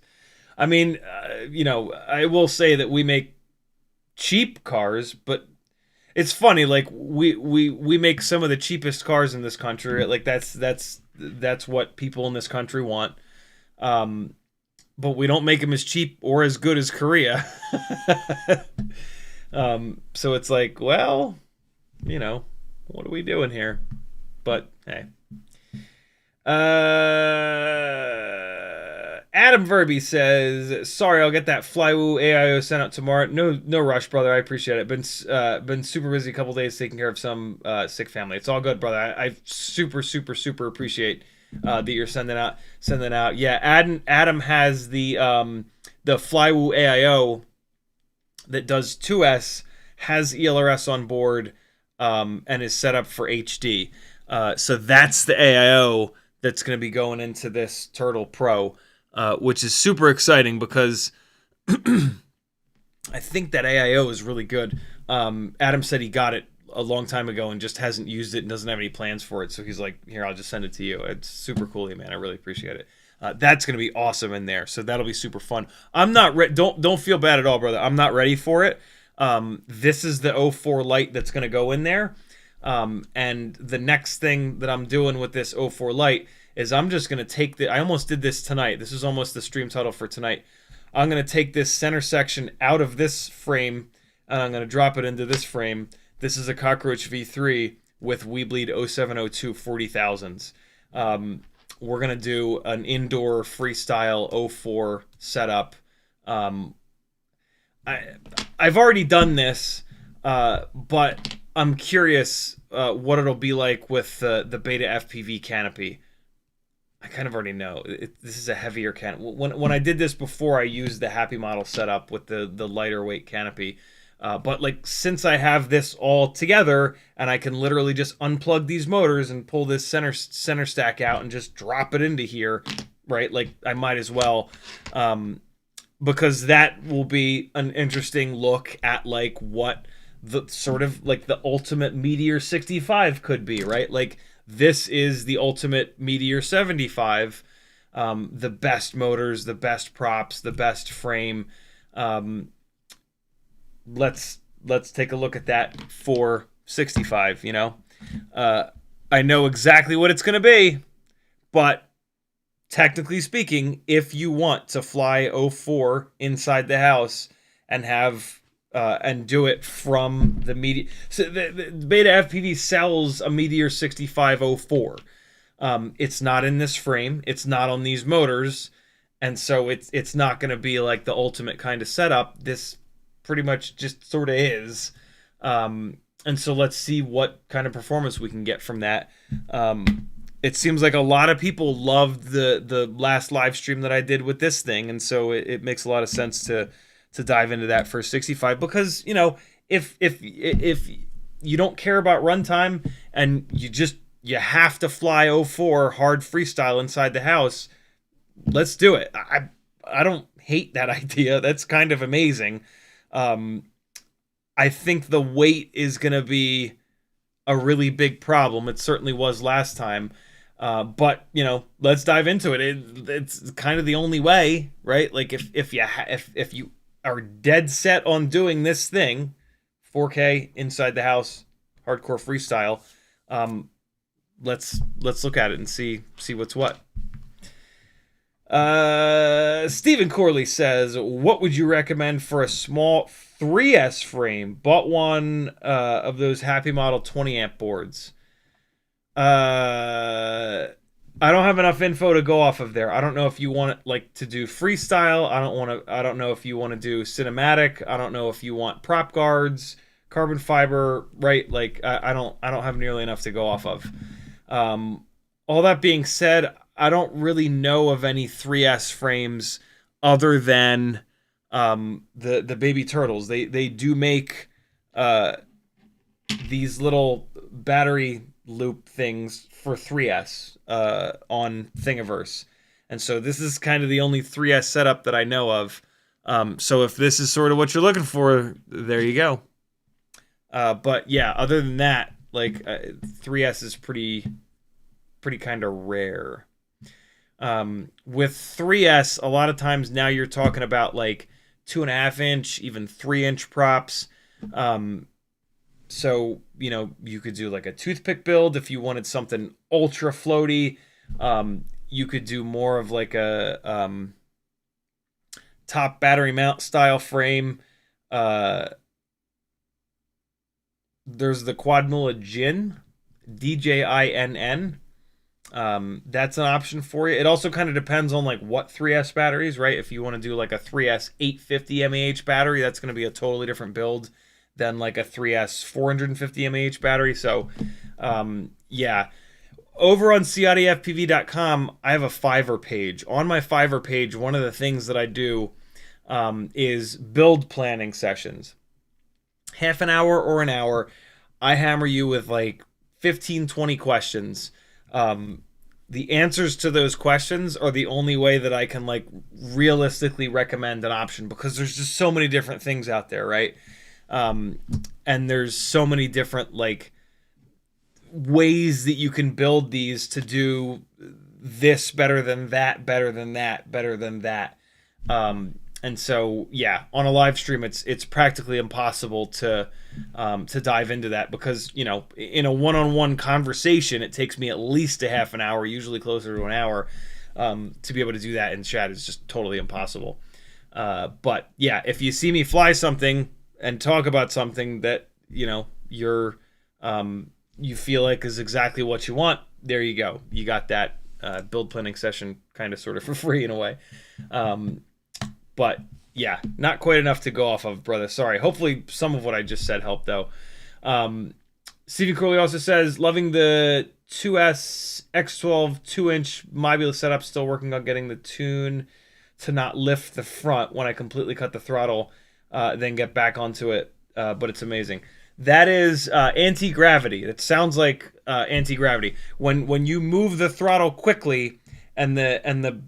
I mean, I will say that we make cheap cars, but it's funny, like we make some of the cheapest cars in this country. Like that's what people in this country want. But we don't make them as cheap or as good as Korea. So it's like, well, what are we doing here? But hey. Adam Verby says, sorry, I'll get that Flywoo AIO sent out tomorrow. No rush, brother. I appreciate it. Been super busy a couple days taking care of some sick family. It's all good, brother. I super appreciate that you're sending out. Yeah, Adam has the Flywoo AIO that does 2S, has ELRS on board, and is set up for HD. So that's the AIO that's going to be going into this Turtle Pro. Which is super exciting because I think that AIO is really good. Adam said he got it a long time ago and just hasn't used it and doesn't have any plans for it. So he's like, here, I'll just send it to you. It's super cool, man. I really appreciate it. That's going to be awesome in there. So that'll be super fun. I'm not ready. Don't feel bad at all, brother. I'm not ready for it. This is the 04 Lite that's going to go in there. And the next thing that I'm doing with this 04 Lite is I'm just going to take I almost did this tonight. This is almost the stream title for tonight. I'm going to take this center section out of this frame, and I'm going to drop it into this frame. This is a Cockroach V3 with Weebleed 0702 40,000s. We're going to do an indoor freestyle 04 setup. I've already done this, but I'm curious what it'll be like with the Beta FPV canopy. I kind of already know. This is a heavier canopy. When I did this before, I used the Happy Model setup with the lighter weight canopy. But like since I have this all together and I can literally just unplug these motors and pull this center stack out and just drop it into here, right? Like I might as well, because that will be an interesting look at like what the sort of like the ultimate Meteor 65 could be, right? Like this is the ultimate Meteor 75, the best motors, the best props, the best frame. Let's take a look at that for 65, I know exactly what it's going to be, but technically speaking, if you want to fly 04 inside the house and have and do it from the Meteor. So the Beta FPV sells a Meteor 6504. It's not in this frame. It's not on these motors. And so it's not going to be like the ultimate kind of setup. This pretty much just sort of is. And so let's see what kind of performance we can get from that. It seems like a lot of people loved the last live stream that I did with this thing. And so it makes a lot of sense to dive into that for 65 because, if you don't care about runtime and you have to fly 04 hard freestyle inside the house, let's do it. I don't hate that idea. That's kind of amazing. I think the weight is going to be a really big problem. It certainly was last time. But let's dive into it. It's kind of the only way, right? Like if you are dead set on doing this thing 4K inside the house, hardcore freestyle. Let's look at it and see what's what. Stephen Corley says, what would you recommend for a small 3S frame? Bought one of those Happy Model 20 amp boards. I don't have enough info to go off of there. I don't know if you want like to do freestyle. I don't know if you want to do cinematic. I don't know if you want prop guards, carbon fiber, right? Like I don't have nearly enough to go off of. All that being said, I don't really know of any 3S frames other than the baby turtles. They do make these little battery loop things for 3S on Thingiverse. And so this is kind of the only 3S setup that I know of. So if this is sort of what you're looking for, there you go. But yeah, other than that, like 3S is pretty kind of rare. With 3S, a lot of times now you're talking about like 2.5 inch, even 3-inch props. So, you know, you could do like a toothpick build if you wanted something ultra floaty. You could do more of like a top battery mount style frame. There's the Quadmula Jinn, DJINN. That's an option for you. It also kind of depends on like what 3S batteries, right? If you want to do like a 3S 850 mAh battery, that's going to be a totally different build than like a 3S 450 mAh battery. So, yeah. Over on CiottiFPV.com, I have a Fiverr page. On my Fiverr page, one of the things that I do is build planning sessions. Half an hour or an hour, I hammer you with like 15, 20 questions. The answers to those questions are the only way that I can like realistically recommend an option, because there's just so many different things out there, right? And there's so many different like ways that you can build these to do this better than that, better than that, better than that. And so, yeah, on a live stream, it's practically impossible to dive into that, because, you know, in a one-on-one conversation, it takes me at least a half an hour, usually closer to an hour, to be able to do that in chat is just totally impossible. But yeah, if you see me fly something and talk about something that, you know, you feel like is exactly what you want, there you go. You got that build planning session kind of sort of for free in a way. But yeah, not quite enough to go off of, brother. Sorry. Hopefully some of what I just said helped, though. Stephen Crowley also says, loving the 2S X12 2-inch Mobula setup. Still working on getting the tune to not lift the front when I completely cut the throttle, then get back onto it. But it's amazing. That is anti-gravity. It sounds like anti-gravity. When you move the throttle quickly and the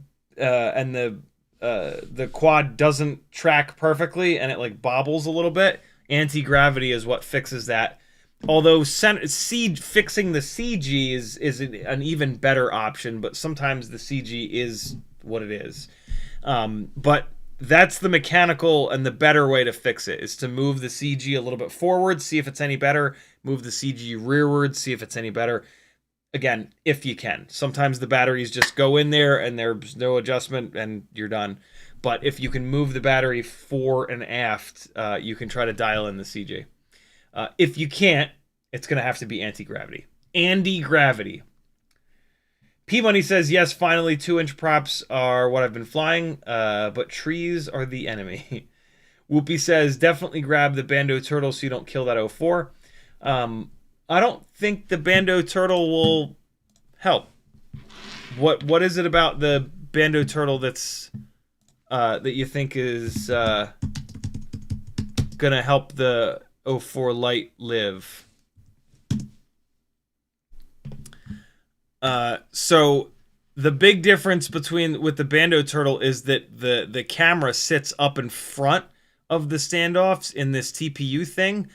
quad doesn't track perfectly and it like bobbles a little bit, anti-gravity is what fixes that. Although fixing the CG is an even better option, but sometimes the CG is what it is. But that's the mechanical and the better way to fix it, is to move the CG a little bit forward, see if it's any better, move the CG rearward, see if it's any better. Again, if you can. Sometimes the batteries just go in there and there's no adjustment and you're done. But if you can move the battery fore and aft, you can try to dial in the CG. If you can't, it's going to have to be anti-gravity. Anti-gravity. P-Money says, yes, finally 2-inch props are what I've been flying, but trees are the enemy. Whoopi says, definitely grab the Bando Turtle so you don't kill that 04. I don't think the Bando Turtle will help. What is it about the Bando Turtle that's that you think is gonna help the 04 Lite live? So the big difference with the Bando Turtle is that the camera sits up in front of the standoffs in this TPU thing.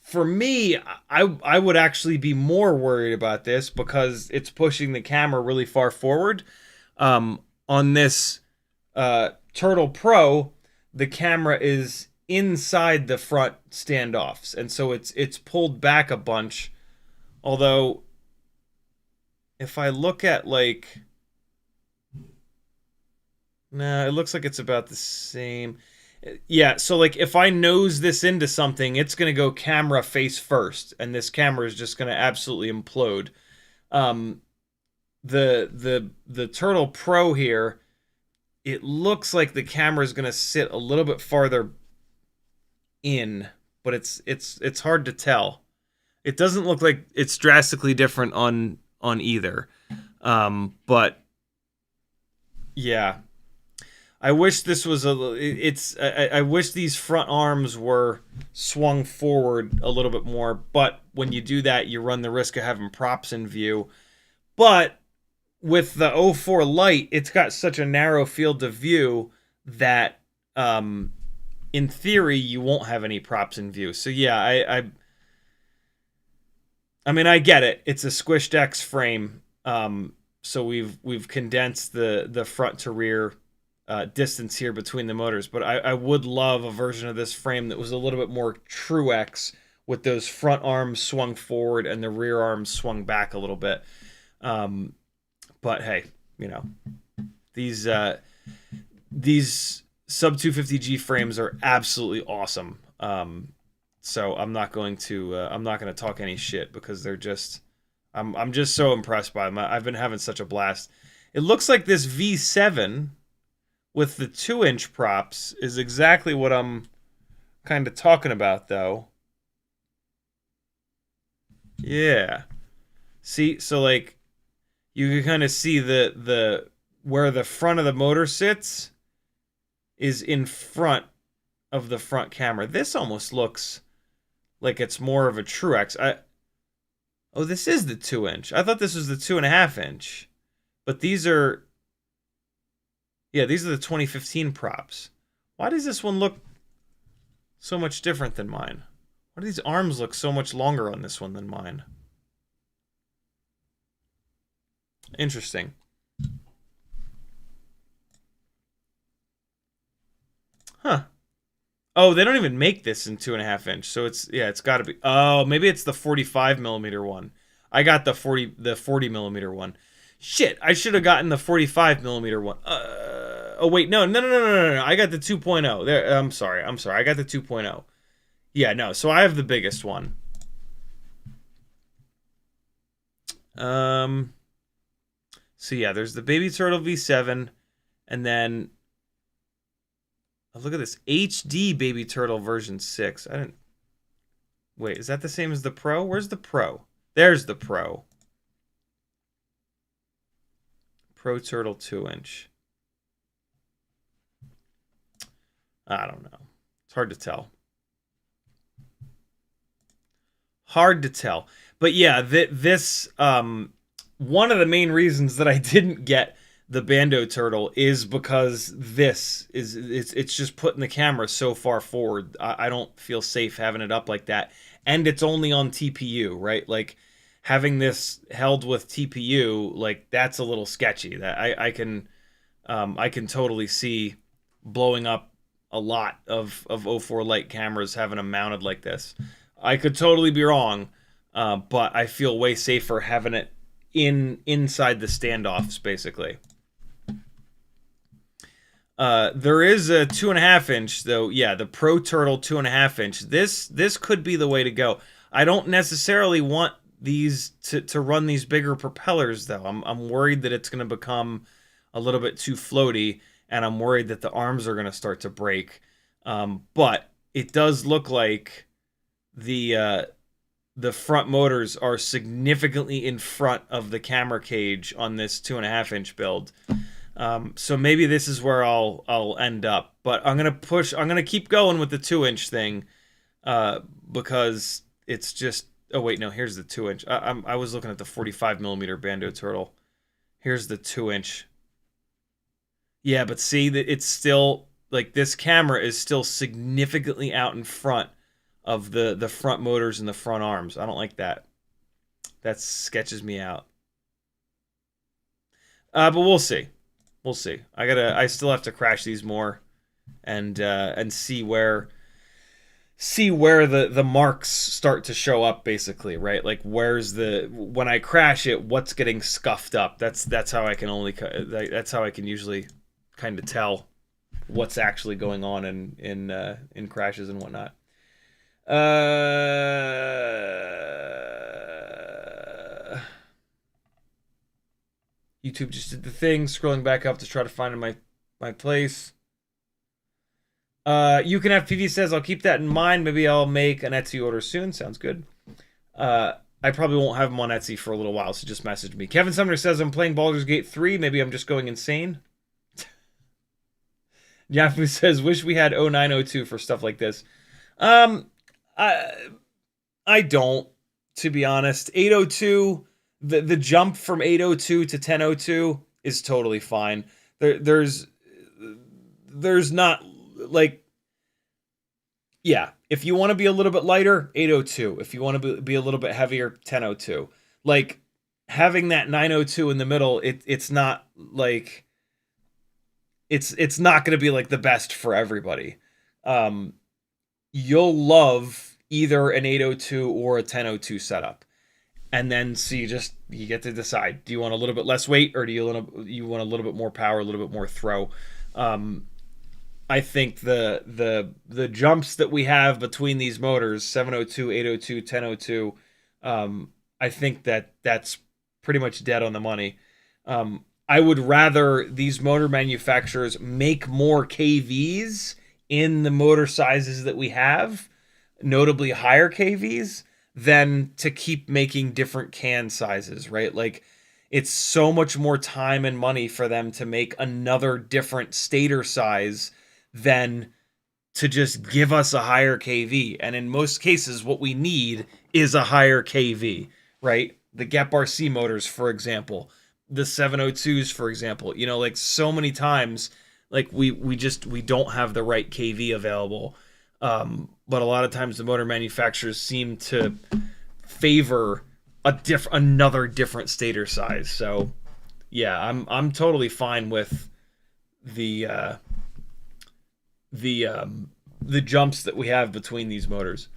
For me, I would actually be more worried about this because it's pushing the camera really far forward. On this Turtle Pro, the camera is inside the front standoffs, and so it's pulled back a bunch. Although, if I look at like, nah, it looks like it's about the same. Yeah, so like if I nose this into something, it's gonna go camera face first, and this camera is just gonna absolutely implode. Um, the Turtle Pro here, it looks like the camera is gonna sit a little bit farther in, but it's hard to tell. It doesn't look like it's drastically different on either. But yeah, I wish this was I wish these front arms were swung forward a little bit more, but when you do that, you run the risk of having props in view. But with the 04 Lite, it's got such a narrow field of view that in theory you won't have any props in view. So yeah, I mean, I get it. It's a squished X frame. So we've condensed the front to rear distance here between the motors, but I would love a version of this frame that was a little bit more true X, with those front arms swung forward and the rear arms swung back a little bit. But hey, you know, these Sub250G frames are absolutely awesome. So I'm not going to talk any shit, because they're just, I'm just so impressed by them. I've been having such a blast. It looks like this V7 with the 2-inch props is exactly what I'm kind of talking about, though. Yeah. See, so like you can kind of see the where the front of the motor sits is in front of the front camera. This almost looks like it's more of a true X. Oh, this is the 2-inch. I thought this was the 2.5-inch. But these are, yeah, these are the 2015 props. Why does this one look so much different than mine? Why do these arms look so much longer on this one than mine? Interesting. Huh. Oh, they don't even make this in 2.5-inch, so it's, yeah, it's got to be. Oh, maybe it's the 45mm one. I got the 40mm one. Shit, I should have gotten the 45mm one. Oh wait, no. I got the 2.0. There, I'm sorry. I got the 2.0. Yeah, no. So I have the biggest one. So yeah, there's the Baby Turtle V7, and then, oh, look at this HD Baby Turtle version 6. I didn't. Wait, is that the same as the Pro? Where's the Pro? There's the Pro. Pro Turtle 2-inch. I don't know. It's hard to tell. Hard to tell. But yeah, this one of the main reasons that I didn't get the Bando Turtle is because it's just putting the camera so far forward. I don't feel safe having it up like that, and it's only on TPU, right? Like having this held with TPU, like that's a little sketchy. That I can totally see blowing up a lot of 04 Lite cameras having them mounted like this. I could totally be wrong, but I feel way safer having it inside the standoffs, basically. There is a 2.5-inch though. Yeah, the Pro Turtle 2.5-inch. This could be the way to go. I don't necessarily want these to run these bigger propellers though. I'm worried that it's going to become a little bit too floaty, and I'm worried that the arms are going to start to break. But it does look like the front motors are significantly in front of the camera cage on this 2.5-inch build. So maybe this is where I'll end up. But I'm gonna keep going with the 2-inch thing, because it's just. Oh wait, no. Here's the 2-inch. I was looking at the 45mm Bando Turtle. Here's the 2-inch. Yeah, but see that it's still like this camera is still significantly out in front of the front motors and the front arms. I don't like that. That sketches me out. But we'll see. We'll see. I still have to crash these more and see where see where the marks start to show up, basically, right? Like where's when I crash it, what's getting scuffed up. That's how I can that's how I can usually kind of tell what's actually going on in crashes and whatnot. YouTube just did the thing, scrolling back up to try to find my place. You can have PV says, I'll keep that in mind. Maybe I'll make an Etsy order soon. Sounds good. I probably won't have them on Etsy for a little while, so just message me. Kevin Sumner says, I'm playing Baldur's Gate 3. Maybe I'm just going insane. Yafu says, wish we had 0902 for stuff like this. I don't, to be honest. 802, the jump from 802 to 1002 is totally fine. There's not, like, yeah, if you want to be a little bit lighter, 802. If you want to be a little bit heavier, 1002. Like, having that 902 in the middle, it's not, like, it's not going to be, like, the best for everybody. You'll love either an 802 or a 1002 setup. And then, so you get to decide. Do you want a little bit less weight, or do you want a little bit more power, a little bit more throw? I think the jumps that we have between these motors, 702, 802, 1002, I think that's pretty much dead on the money. I would rather these motor manufacturers make more KVs in the motor sizes that we have, notably higher KVs, than to keep making different can sizes, right? Like, it's so much more time and money for them to make another different stator size than to just give us a higher KV. And in most cases, what we need is a higher KV, right? The Gep RC motors, for example, the 702s, for example, you know, like, so many times, like, we don't have the right KV available. But a lot of times the motor manufacturers seem to favor another different stator size. So yeah, I'm totally fine with the jumps that we have between these motors.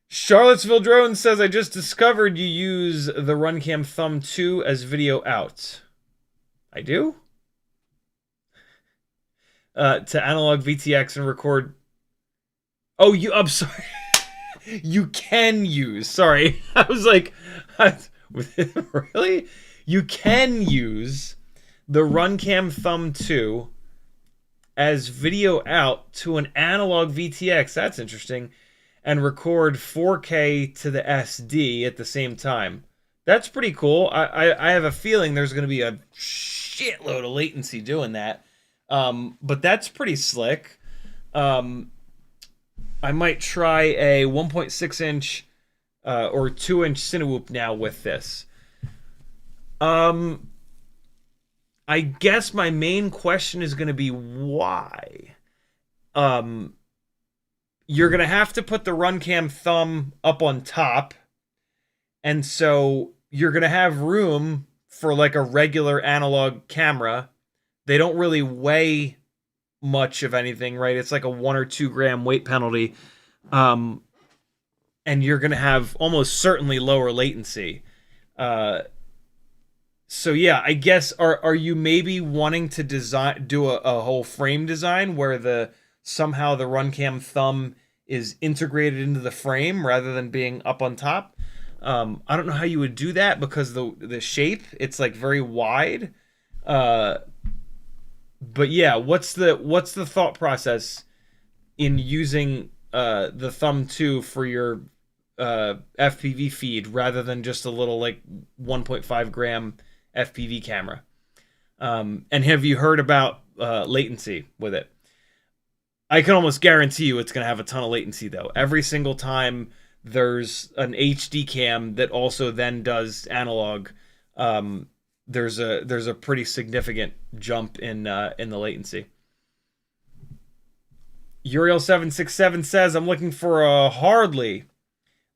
Charlottesville Drone says, I just discovered you use the Runcam Thumb 2 as video out. I do? To analog VTX and record. Oh, I'm sorry. You can use. Sorry. I was like, really? You can use the Runcam Thumb 2 as video out to an analog VTX. That's interesting. And record 4K to the SD at the same time. That's pretty cool. I have a feeling there's going to be a shitload of latency doing that. But that's pretty slick. I might try a 1.6 inch or 2 inch Cinewoop now with this. I guess my main question is going to be why. You're going to have to put the Runcam Thumb up on top. And so you're going to have room for like a regular analog camera. They don't really weigh much of anything, right? It's like a 1 or 2 gram weight penalty. And you're going to have almost certainly lower latency. So yeah, I guess, are you maybe wanting to do a whole frame design where somehow the Runcam Thumb is integrated into the frame rather than being up on top? I don't know how you would do that because the shape, it's like very wide. But yeah, what's the thought process in using the Thumb 2 for your FPV feed rather than just a little like 1.5 gram FPV camera? And have you heard about latency with it? I can almost guarantee you it's going to have a ton of latency though. Every single time there's an HD cam that also then does analog, there's a pretty significant jump in the latency. Uriel767 says, I'm looking for a Hardly.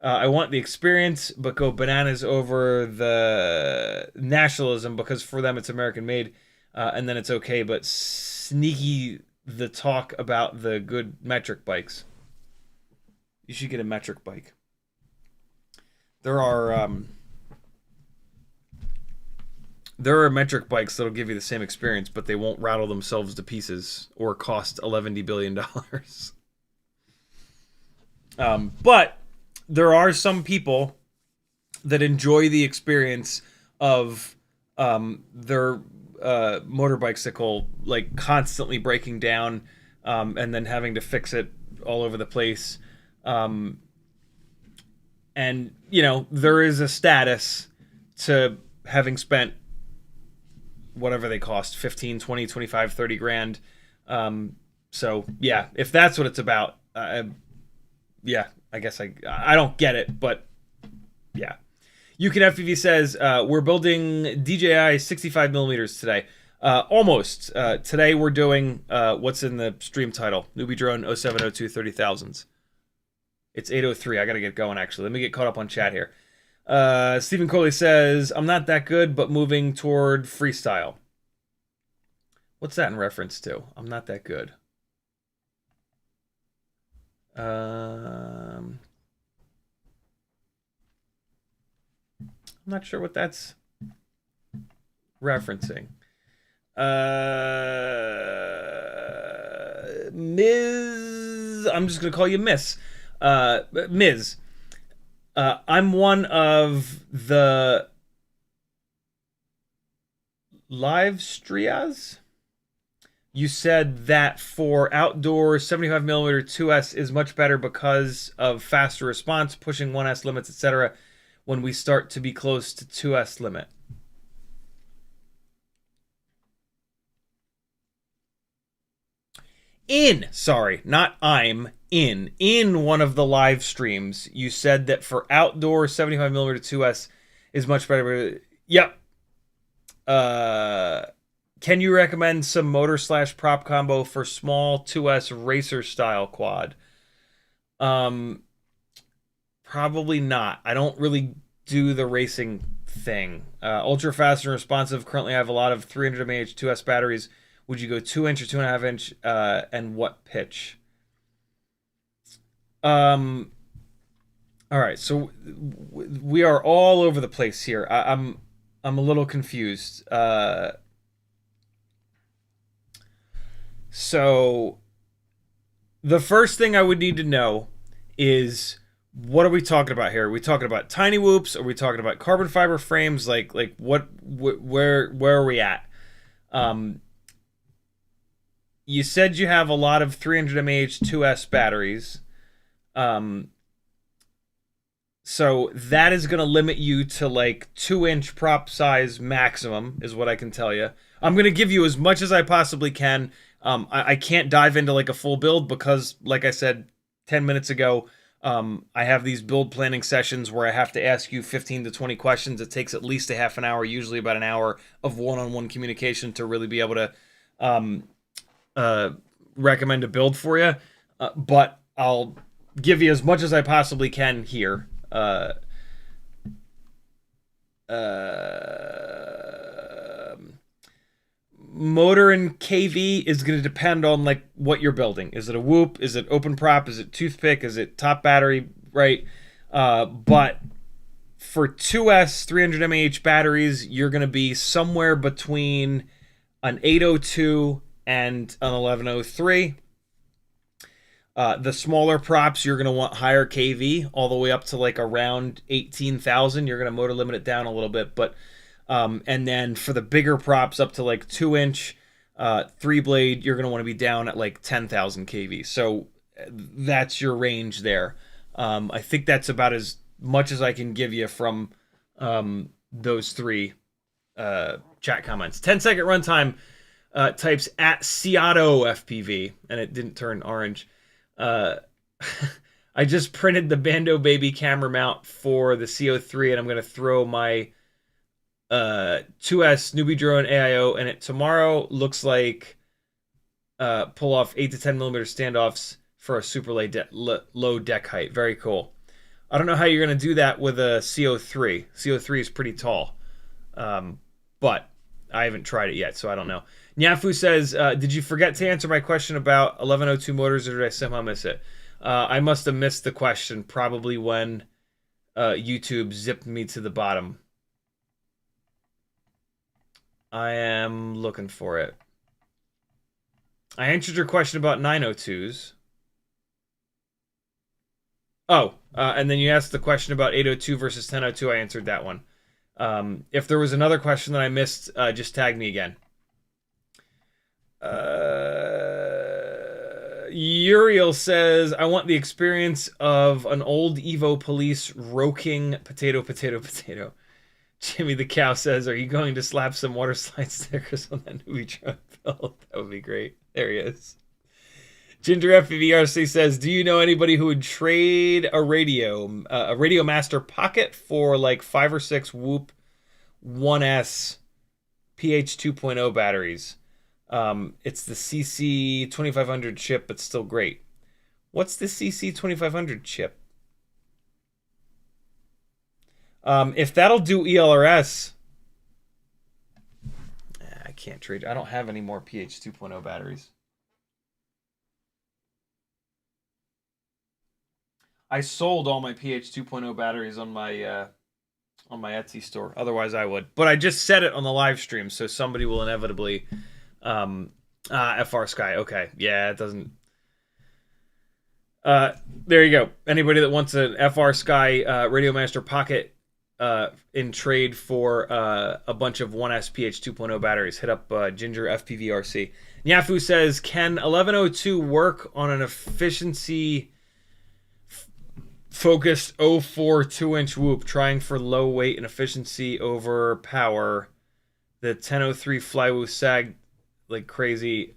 I want the experience, but go bananas over the nationalism because for them it's American made, and then it's okay, but sneaky the talk about the good metric bikes. You should get a metric bike. There are metric bikes that'll give you the same experience, but they won't rattle themselves to pieces or cost $11 billion. But there are some people that enjoy the experience of their motor bicycle like constantly breaking down and then having to fix it all over the place. And, you know, there is a status to having spent whatever they cost, 15, 20, 25, 30 grand. So, yeah, if that's what it's about, yeah, I guess I don't get it, but yeah. CiottiFPV says, we're building DJI 65 millimeters today. Almost. Today we're doing what's in the stream title, Newbie Drone 0702 30,000s. It's 8:03. I got to get going, actually. Let me get caught up on chat here. Stephen Coley says, I'm not that good, but moving toward freestyle. What's that in reference to? I'm not that good. I'm not sure what that's referencing. Ms. I'm just going to call you Miss. Ms. I'm one of the live strias. You said that for outdoor 75mm 2S is much better because of faster response, pushing 1S limits, etc. when we start to be close to 2S limit. In one of the live streams, you said that for outdoor 75mm 2S is much better. Yep. Can you recommend some motor / prop combo for small 2S racer style quad? Probably not. I don't really do the racing thing. Ultra fast and responsive. Currently I have a lot of 300 mAh 2S batteries. Would you go 2-inch or 2.5-inch? And what pitch? All right, so we are all over the place here. I'm a little confused. So the first thing I would need to know is, what are we talking about here? Are we talking about tiny whoops? Are we talking about carbon fiber frames? Like where are we at? You said you have a lot of 300 mAh 2S batteries. So that is going to limit you to like 2-inch prop size maximum, is what I can tell you. I'm going to give you as much as I possibly can. I can't dive into like a full build because, like I said 10 minutes ago, I have these build planning sessions where I have to ask you 15 to 20 questions. It takes at least a half an hour, usually about an hour of one-on-one communication to really be able to recommend a build for you. But I'll give you as much as I possibly can here. Motor and KV is going to depend on like what you're building. Is it a whoop? Is it open prop? Is it toothpick? Is it top battery? Right. But for 2S 300 mAh batteries, you're going to be somewhere between an 802 and an 1103. The smaller props, you're going to want higher KV, all the way up to like around 18,000. You're going to motor limit it down a little bit, but and then for the bigger props up to like 2-inch, 3-blade, you're going to want to be down at like 10,000 KV. So that's your range there. I think that's about as much as I can give you from those three chat comments. 10-second runtime types at CiottiFPV, and it didn't turn orange. I just printed the Bando Baby camera mount for the CO3, and I'm going to throw my 2S Newbie Drone AIO in it tomorrow. Looks like pull off 8 to 10 millimeter standoffs for a super low deck height. Very cool. I don't know how you're going to do that with a CO3. CO3 is pretty tall, but I haven't tried it yet, so I don't know. Nyafu says, did you forget to answer my question about 1102 motors, or did I somehow miss it? I must have missed the question probably when YouTube zipped me to the bottom. I am looking for it. I answered your question about 902s. Oh, and then you asked the question about 802 versus 1002. I answered that one. If there was another question that I missed, just tag me again. Uriel says, I want the experience of an old Evo police roking potato, potato, potato. Jimmy the Cow says, are you going to slap some water slide stickers on that new truck build? That would be great. There he is. Ginger FPVRC says, do you know anybody who would trade a Radio Master Pocket for like 5 or 6 Whoop 1S PH 2.0 batteries? It's the CC 2500 chip, but still great. What's the CC 2500 chip? If that'll do ELRS, I can't trade. I don't have any more PH 2.0 batteries. I sold all my PH 2.0 batteries on my Etsy store. Otherwise, I would. But I just said it on the live stream, so somebody will inevitably. FR Sky. Okay, yeah, it doesn't. There you go. Anybody that wants an FR Sky Radio Master Pocket in trade for a bunch of 1S PH 2.0 batteries, hit up Ginger FPVRC. Nyafu says, can 1102 work on an efficiency focused 04 2-inch Whoop, trying for low weight and efficiency over power? The 1003 Flywoo sagged like crazy.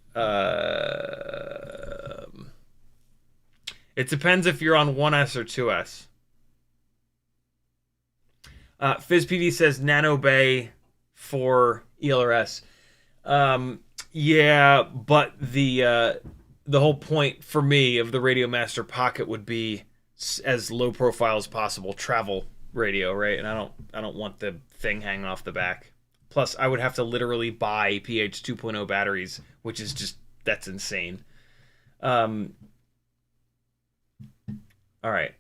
It depends if you're on 1S or 2S. FizzPV says Nano Bay for ELRS. Yeah, but the whole point for me of the Radio Master Pocket would be as low profile as possible, travel radio, right? And I don't want the thing hanging off the back. Plus, I would have to literally buy PH 2.0 batteries, which is just, that's insane. All right.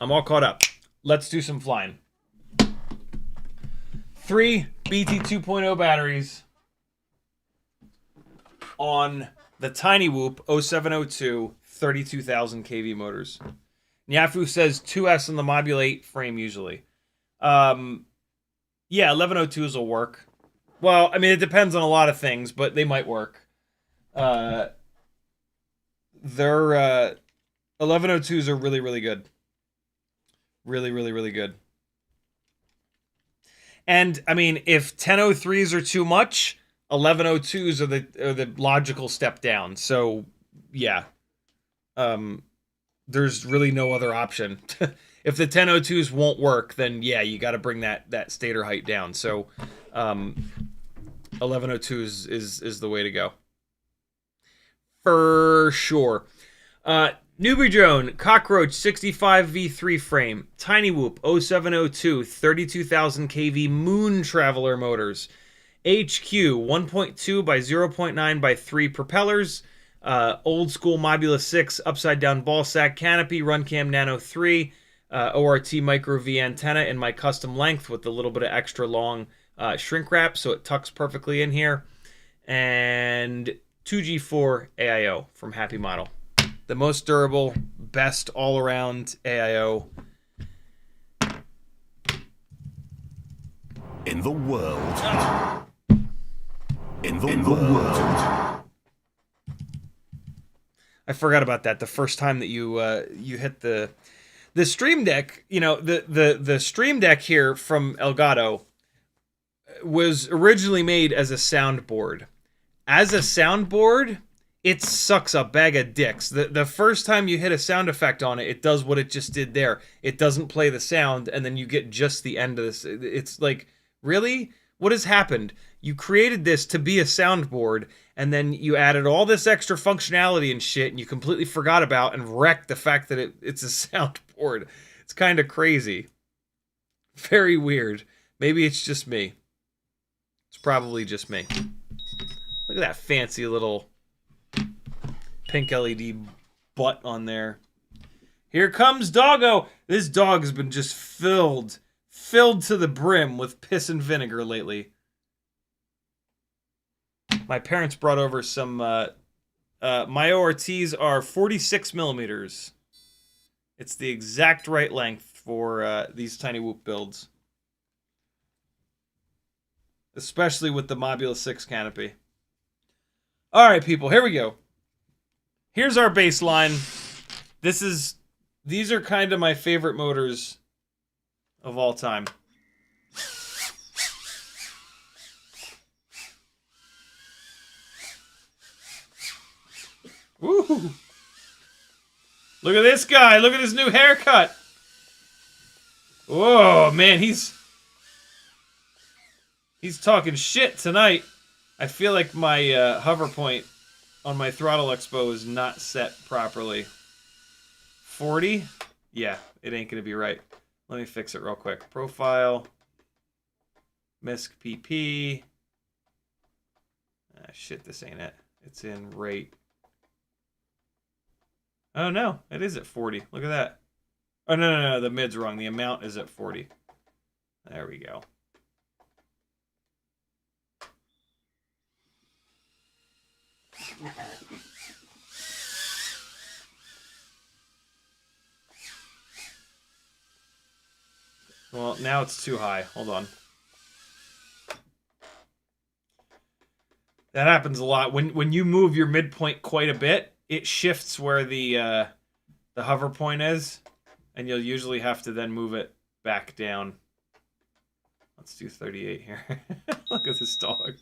I'm all caught up. Let's do some flying. 3 BT 2.0 batteries on the Tiny Whoop 0702 32,000 kV motors. Nyafu says 2S on the Modulate frame usually. Yeah, 1102s will work. Well, I mean, it depends on a lot of things, but they might work. Their 1102s are really, really good. Really, really, really good. And, I mean, if 1003s are too much, 1102s are the logical step down. So, yeah. There's really no other option. If the 1002s won't work, then yeah, you got to bring that stator height down. So 1102s is the way to go. For sure. Newbie Drone, Cockroach 65V3 frame, Tiny Whoop 0702 32,000 kV Moon Traveler motors, HQ 1.2 by 0.9 by 3 propellers, old school Mobula 6 upside down ball sack canopy, Runcam Nano 3, ORT Micro V antenna in my custom length with a little bit of extra long shrink wrap so it tucks perfectly in here, and 2G4 AIO from Happy Model. The most durable, best all-around AIO in the world. In the world. I forgot about that the first time that you hit the Stream Deck. You know, the Stream Deck here from Elgato was originally made as a soundboard. As a soundboard, it sucks a bag of dicks. The first time you hit a sound effect on it, it does what it just did there. It doesn't play the sound, and then you get just the end of this. It's like, really? What has happened? You created this to be a soundboard, and then you added all this extra functionality and shit, and you completely forgot about and wrecked the fact that it's a soundboard. It's kind of crazy. Very weird. Maybe it's just me. It's probably just me. Look at that fancy little pink LED butt on there. Here comes Doggo. This dog has been just filled to the brim with piss and vinegar lately. My parents brought over some, my ORTs are 46 millimeters. It's the exact right length for these tiny whoop builds. Especially with the Mobula 6 canopy. Alright, people, here we go. Here's our baseline. These are kind of my favorite motors of all time. Woo! Look at this guy. Look at his new haircut. Whoa, man, he's talking shit tonight. I feel like my hover point on my throttle expo is not set properly. 40? Yeah, it ain't gonna be right. Let me fix it real quick. Profile. MISC PP. Ah, shit, this ain't it. It's in rate. Oh, no, it is at 40. Look at that. Oh, no, the mid's wrong. The amount is at 40. There we go. Well, now it's too high. Hold on. That happens a lot. When you move your midpoint quite a bit, it shifts where the hover point is, and you'll usually have to then move it back down. Let's do 38 here. Look at this dog.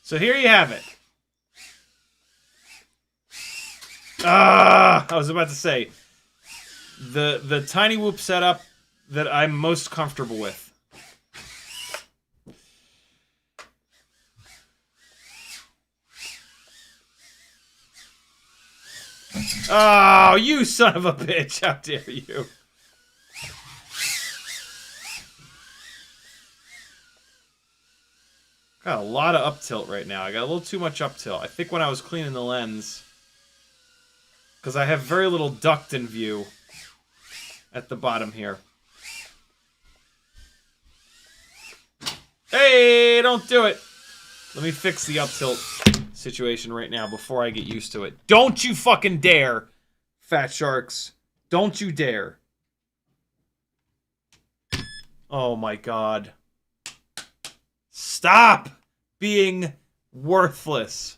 So here you have it. I was about to say the tiny whoop setup that I'm most comfortable with. Oh, you son of a bitch! How dare you! Got a lot of up tilt right now. I got a little too much up tilt. I think when I was cleaning the lens, because I have very little duct in view at the bottom here. Hey, don't do it! Let me fix the up tilt situation right now before I get used to it. Don't you fucking dare, fat sharks. Don't you dare. Oh my god. Stop being worthless.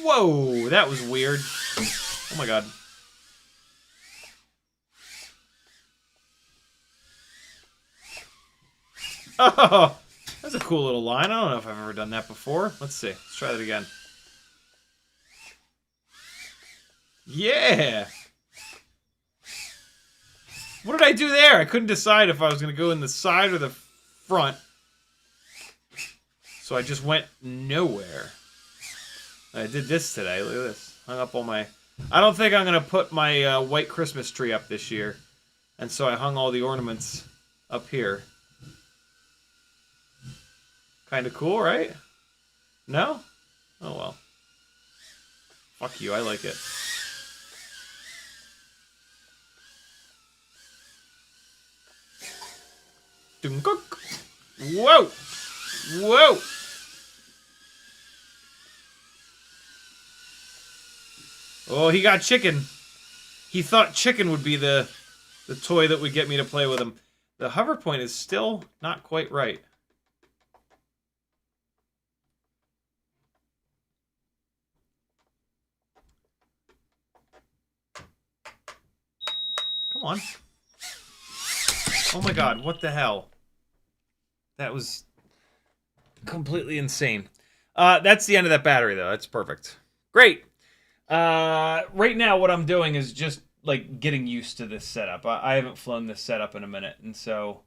Whoa, that was weird. Oh my god. Oh, that's a cool little line. I don't know if I've ever done that before. Let's see. Let's try that again. Yeah! What did I do there? I couldn't decide if I was going to go in the side or the front. So I just went nowhere. I did this today. Look at this. Hung up all my... I don't think I'm going to put my white Christmas tree up this year. And so I hung all the ornaments up here. Kind of cool, right? No? Oh, well. Fuck you. I like it. Whoa! Whoa! Oh, he got chicken. He thought chicken would be the toy that would get me to play with him. The hover point is still not quite right. Come on. Oh my god, what the hell? That was completely insane. That's the end of that battery, though. That's perfect. Great. Right now, what I'm doing is just, like, getting used to this setup. I haven't flown this setup in a minute, and so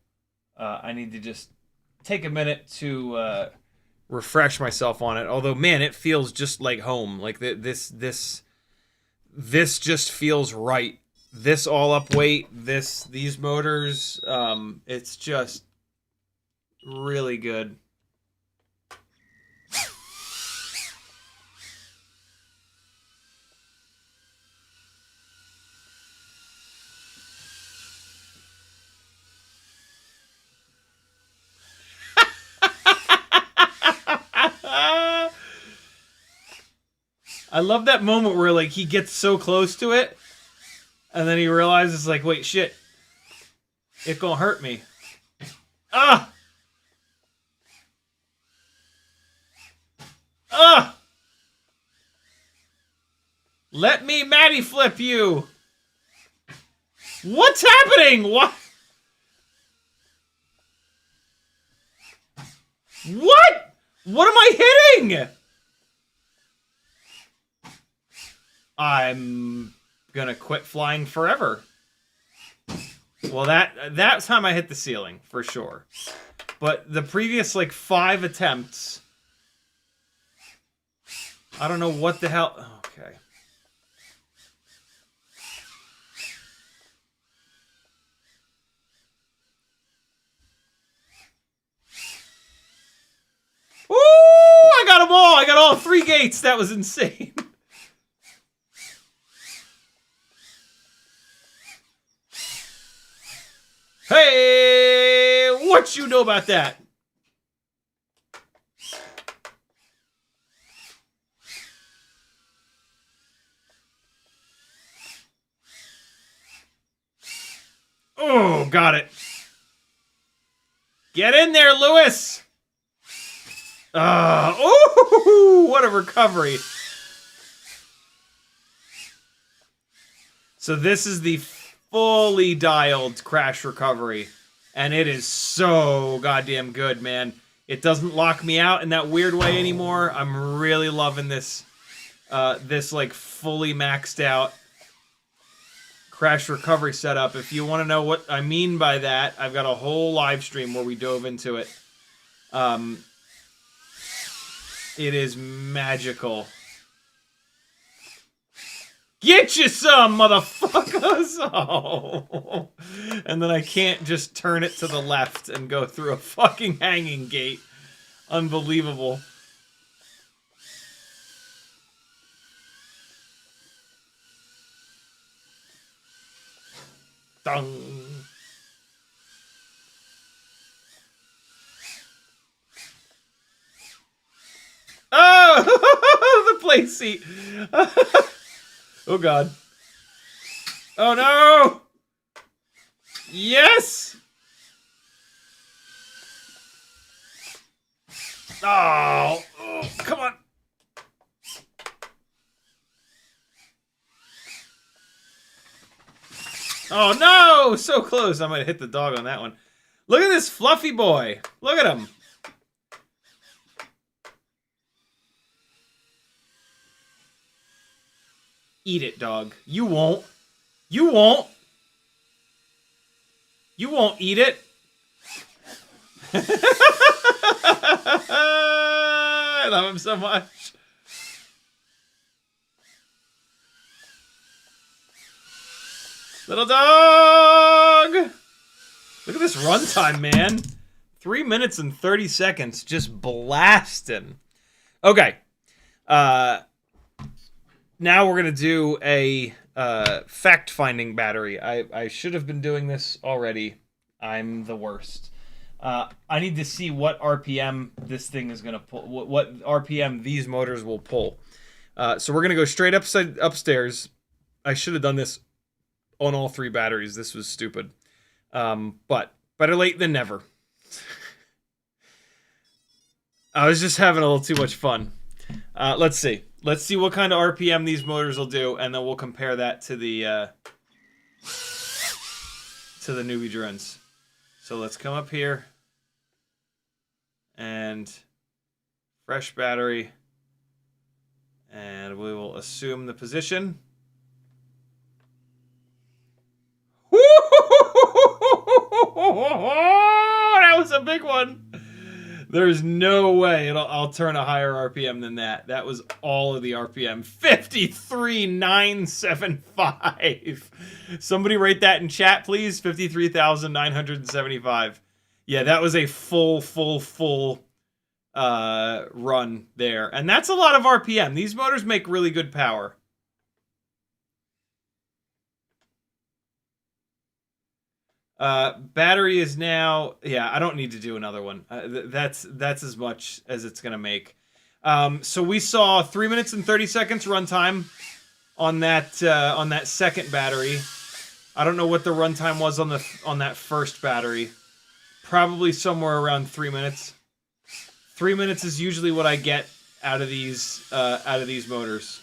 I need to just take a minute to refresh myself on it. Although, man, it feels just like home. Like, this just feels right. this all up weight, these motors, it's just really good. I love that moment where like he gets so close to it and then he realizes like, wait, shit. It gonna hurt me. Ah! Ah! Let me Matty flip you. What's happening? What? What? What am I hitting? I'm gonna quit flying forever. Well, that time I hit the ceiling, for sure. But the previous, like, 5 attempts... I don't know what the hell... Okay. Woo! I got them all! I got all 3 gates! That was insane. Hey! What you know about that? Oh, got it. Get in there, Lewis! Oh, what a recovery. So this is the fully dialed crash recovery. And it is so goddamn good, man. It doesn't lock me out in that weird way anymore. I'm really loving this, this like fully maxed out crash recovery setup. If you want to know what I mean by that, I've got a whole live stream where we dove into it. It is magical. Get you some, motherfuckers! Oh. And then I can't just turn it to the left and go through a fucking hanging gate. Unbelievable. Dung. Oh! The play seat! Oh god. Oh no! Yes! Oh, come on. Oh no! So close. I might hit the dog on that one. Look at this fluffy boy. Look at him. Eat it, dog. You won't. You won't. You won't eat it. I love him so much. Little dog! Look at this runtime, man. 3 minutes and 30 seconds. Just blasting. Okay. Now we're going to do a fact-finding battery. I should have been doing this already. I'm the worst. I need to see what RPM this thing is going to pull. What RPM these motors will pull. So we're going to go straight upstairs. I should have done this on all 3 batteries. This was stupid. But better late than never. I was just having a little too much fun. Let's see. Let's see what kind of RPM these motors will do, and then we'll compare that to the newbie drones. So let's come up here and fresh battery, and we will assume the position. That was a big one. There's no way I'll turn a higher RPM than that. That was all of the RPM. 53,975. Somebody write that in chat, please. 53,975. Yeah, that was a full run there. And that's a lot of RPM. These motors make really good power. Battery is now, yeah, I don't need to do another one. That's as much as it's gonna make. So we saw 3 minutes and 30 seconds runtime on that second battery. I don't know what the runtime was on that first battery. Probably somewhere around 3 minutes. 3 minutes is usually what I get out of these motors.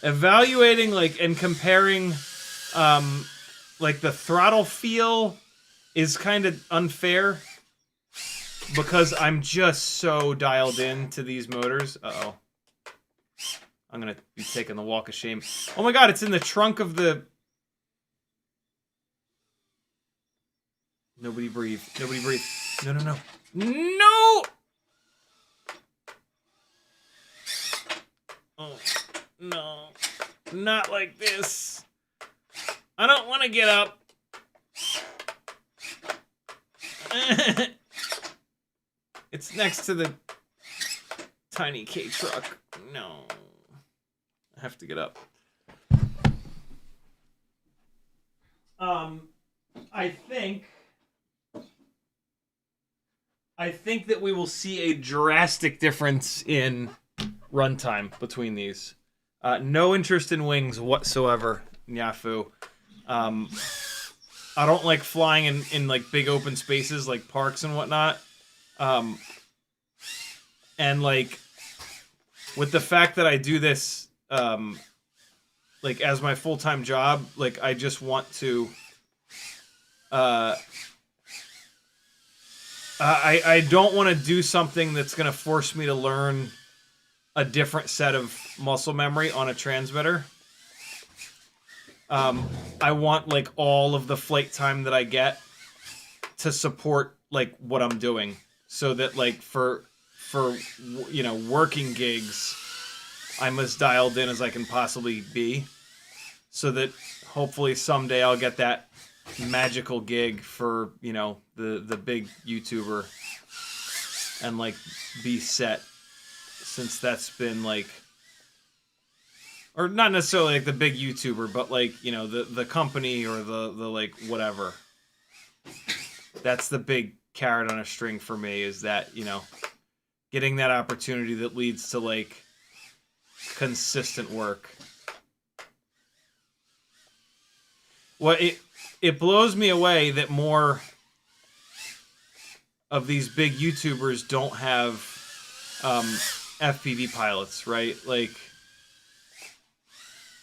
Evaluating and comparing the throttle feel is kind of unfair because I'm just so dialed in to these motors. Uh-oh. I'm gonna be taking the walk of shame. Oh my god, it's in the trunk of the... Nobody breathe. Nobody breathe. No, no, no. No! Oh. No, not like this. I don't want to get up. It's next to the tiny K truck. No. I have to get up. I think that we will see a drastic difference in runtime between these. No interest in wings whatsoever, Nyafu. I don't like flying in big open spaces like parks and whatnot. And with the fact that I do this as my full-time job, I just want to I don't want to do something that's going to force me to learn a different set of muscle memory on a transmitter. I want all of the flight time that I get to support what I'm doing, so that for working gigs, I'm as dialed in as I can possibly be, so that hopefully someday I'll get that magical gig for the big YouTuber and be set. Since that's been or not necessarily the big YouTuber, but the company or the whatever. That's the big carrot on a string for me, is that getting that opportunity that leads to consistent work. Well, it blows me away that more of these big YouTubers don't have FPV pilots, right?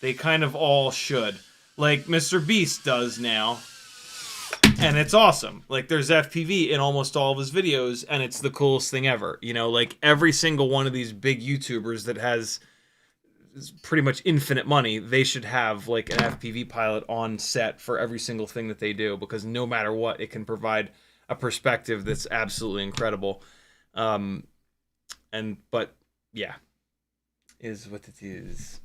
They kind of all should. Mr. Beast does now. And it's awesome. There's FPV in almost all of his videos, and it's the coolest thing ever. Every single one of these big YouTubers that has pretty much infinite money, they should have an FPV pilot on set for every single thing that they do, because no matter what, it can provide a perspective that's absolutely incredible. But yeah, is what it is.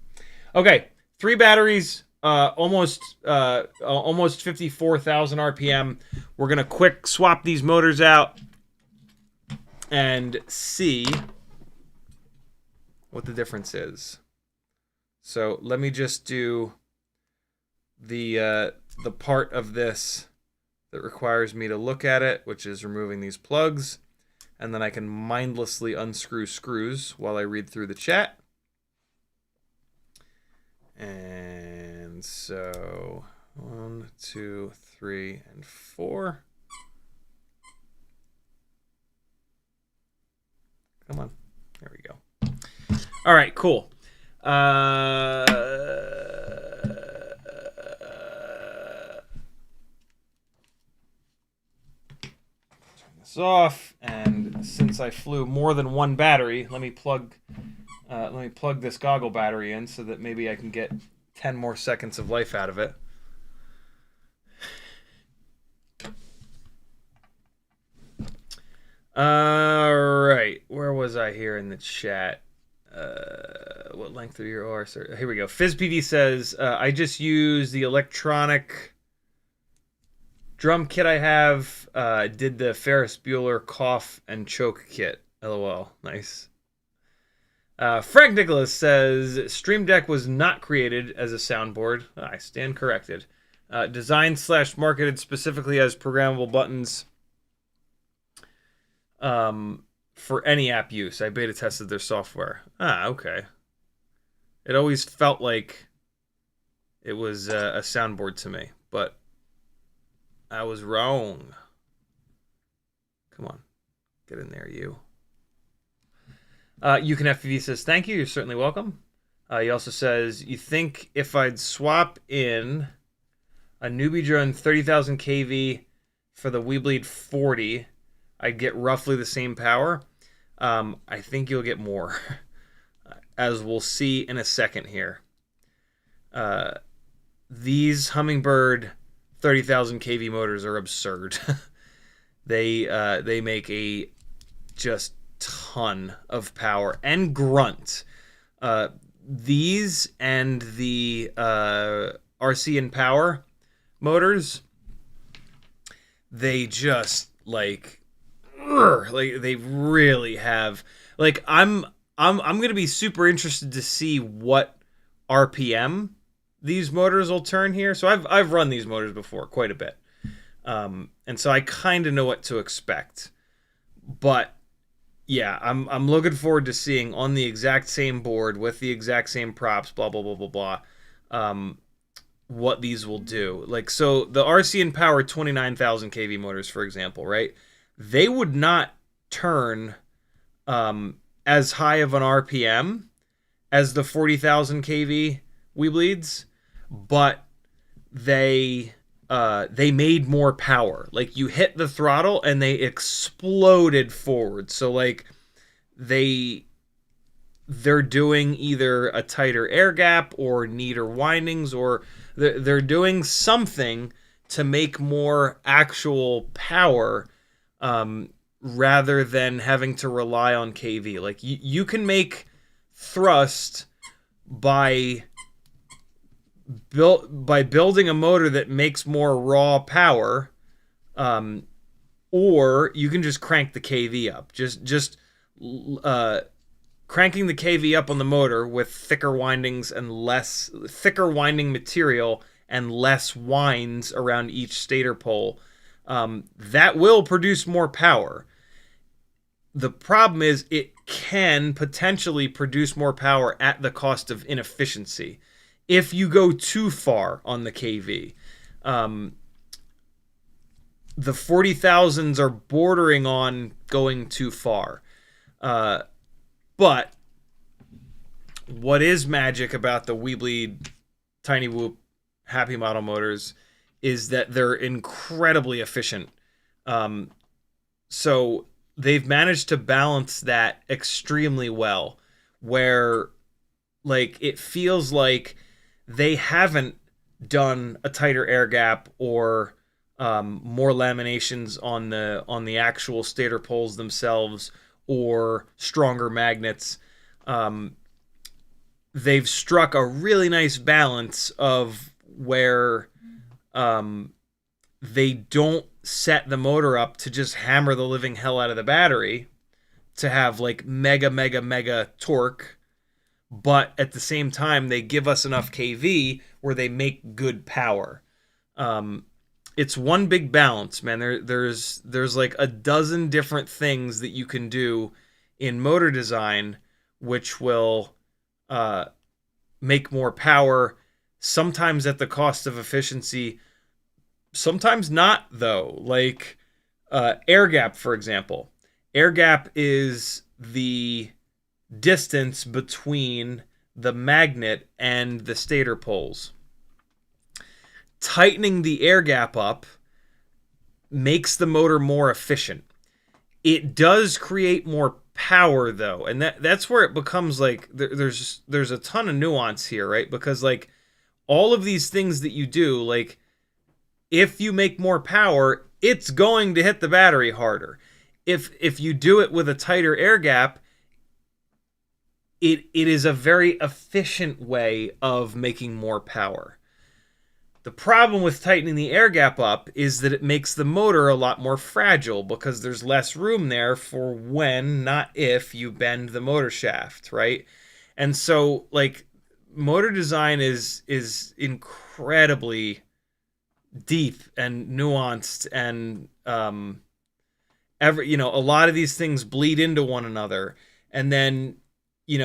Okay, 3 batteries, almost 54,000 RPM. We're gonna quick swap these motors out and see what the difference is. So let me just do the part of this that requires me to look at it, which is removing these plugs. And then I can mindlessly unscrew screws while I read through the chat. And so 1, 2, 3, and 4. Come on. There we go. All right, cool. Turn this off, and since I flew more than one battery, let me plug this goggle battery in so that maybe I can get 10 more seconds of life out of it. All right, where was I here in the chat? What length of your OR? Here we go. FizzPV says, I just use the electronic drum kit I have. Did the Ferris Bueller cough and choke kit. LOL. Nice. Frank Nicholas says, Stream Deck was not created as a soundboard. I stand corrected. Designed / marketed specifically as programmable buttons for any app use. I beta tested their software. Okay. It always felt like it was a soundboard to me, but I was wrong. Come on. Get in there, you. You can FPV says, thank you. You're certainly welcome. He also says, you think if I'd swap in a newbie drone 30,000 kV for the Weebleed 40, I'd get roughly the same power? I think you'll get more, as we'll see in a second here. These Hummingbird 30,000 kV motors are absurd. They make a just ton of power and grunt. These and the RC and Power motors, they just like they really have, like, I'm gonna be super interested to see what RPM these motors will turn here. So I've run these motors before quite a bit, and so I kind of know what to expect. But yeah, I'm looking forward to seeing on the exact same board with the exact same props, blah blah blah blah blah, what these will do. Like, so the RC and Power 29,000 kV motors, for example, right? They would not turn as high of an RPM as the 40,000 kV Weebleeds, but they made more power. Like, you hit the throttle and they exploded forward. So like they're doing either a tighter air gap or neater windings, or they're doing something to make more actual power, rather than having to rely on KV. Like, you can make thrust by building a motor that makes more raw power, or you can just crank the KV up. Just cranking the KV up on the motor with thicker windings and thicker winding material and less winds around each stator pole, that will produce more power. The problem is it can potentially produce more power at the cost of inefficiency if you go too far on the KV. The 40,000s are bordering on going too far. But what is magic about the Weebleed Tiny Whoop Happy Model motors is that they're incredibly efficient. So they've managed to balance that extremely well, where, like, it feels like they haven't done a tighter air gap or more laminations on the actual stator poles themselves or stronger magnets. They've struck a really nice balance of where they don't set the motor up to just hammer the living hell out of the battery to have like mega torque, but at the same time they give us enough KV where they make good power. It's one big balance, man. There's like a dozen different things that you can do in motor design which will make more power, sometimes at the cost of efficiency, sometimes not, though. Like air gap, for example. Air gap is the distance between the magnet and the stator poles. Tightening the air gap up makes the motor more efficient. It does create more power, though, and that's where it becomes like there's a ton of nuance here, right? Because like all of these things that you do, like if you make more power, it's going to hit the battery harder. if you do it with a tighter air gap, it is a very efficient way of making more power. The problem with tightening the air gap up is that it makes the motor a lot more fragile because there's less room there for when, not if, you bend the motor shaft, right? And so, like, motor design is incredibly deep and nuanced, and a lot of these things bleed into one another. And then, you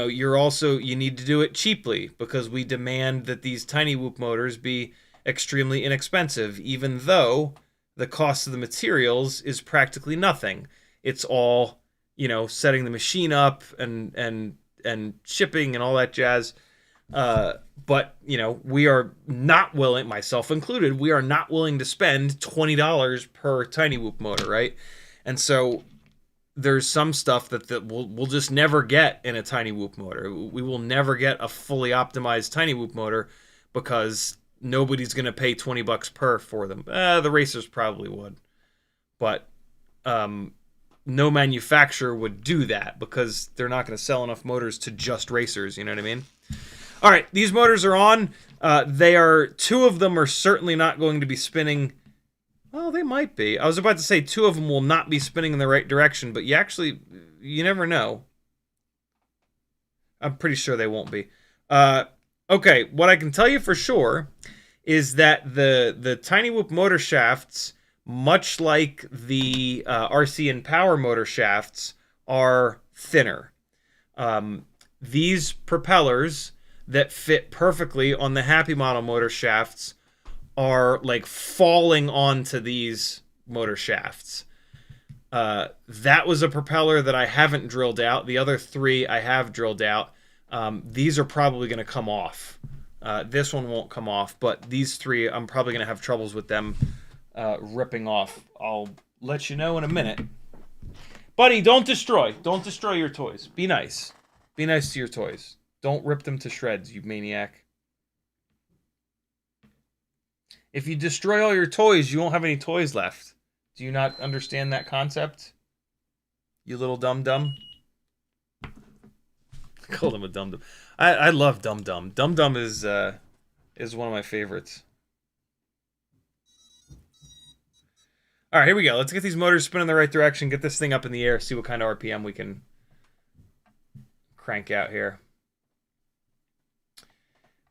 need to do it cheaply because we demand that these tiny whoop motors be extremely inexpensive, even though the cost of the materials is practically nothing. It's all, setting the machine up and shipping and all that jazz. But we are not willing, myself included, we are not willing to spend $20 per tiny whoop motor, right? And so there's some stuff that we'll just never get in a tiny whoop motor. We will never get a fully optimized tiny whoop motor because nobody's going to pay $20 per for them. The racers probably would. But no manufacturer would do that because they're not going to sell enough motors to just racers, you know what I mean? All right, these motors are on. Two of them are certainly not going to be spinning. Well, they might be. I was about to say two of them will not be spinning in the right direction, but you never know. I'm pretty sure they won't be. Okay, what I can tell you for sure is that the tiny whoop motor shafts, much like the RC and power motor shafts, are thinner. These propellers that fit perfectly on the Happy Model motor shafts are like falling onto these motor shafts. That was a propeller that I haven't drilled out. The other three I have drilled out. These are probably going to come off. This one won't come off, but these three, I'm probably going to have troubles with them ripping off. I'll let you know in a minute. Buddy, don't destroy. Don't destroy your toys. Be nice. Be nice to your toys. Don't rip them to shreds, you maniac. If you destroy all your toys, you won't have any toys left. Do you not understand that concept? You little dum-dum? I called him a dum-dum. I love dum-dum. Dum-dum is one of my favorites. All right, here we go. Let's get these motors spinning in the right direction, get this thing up in the air, see what kind of RPM we can crank out here.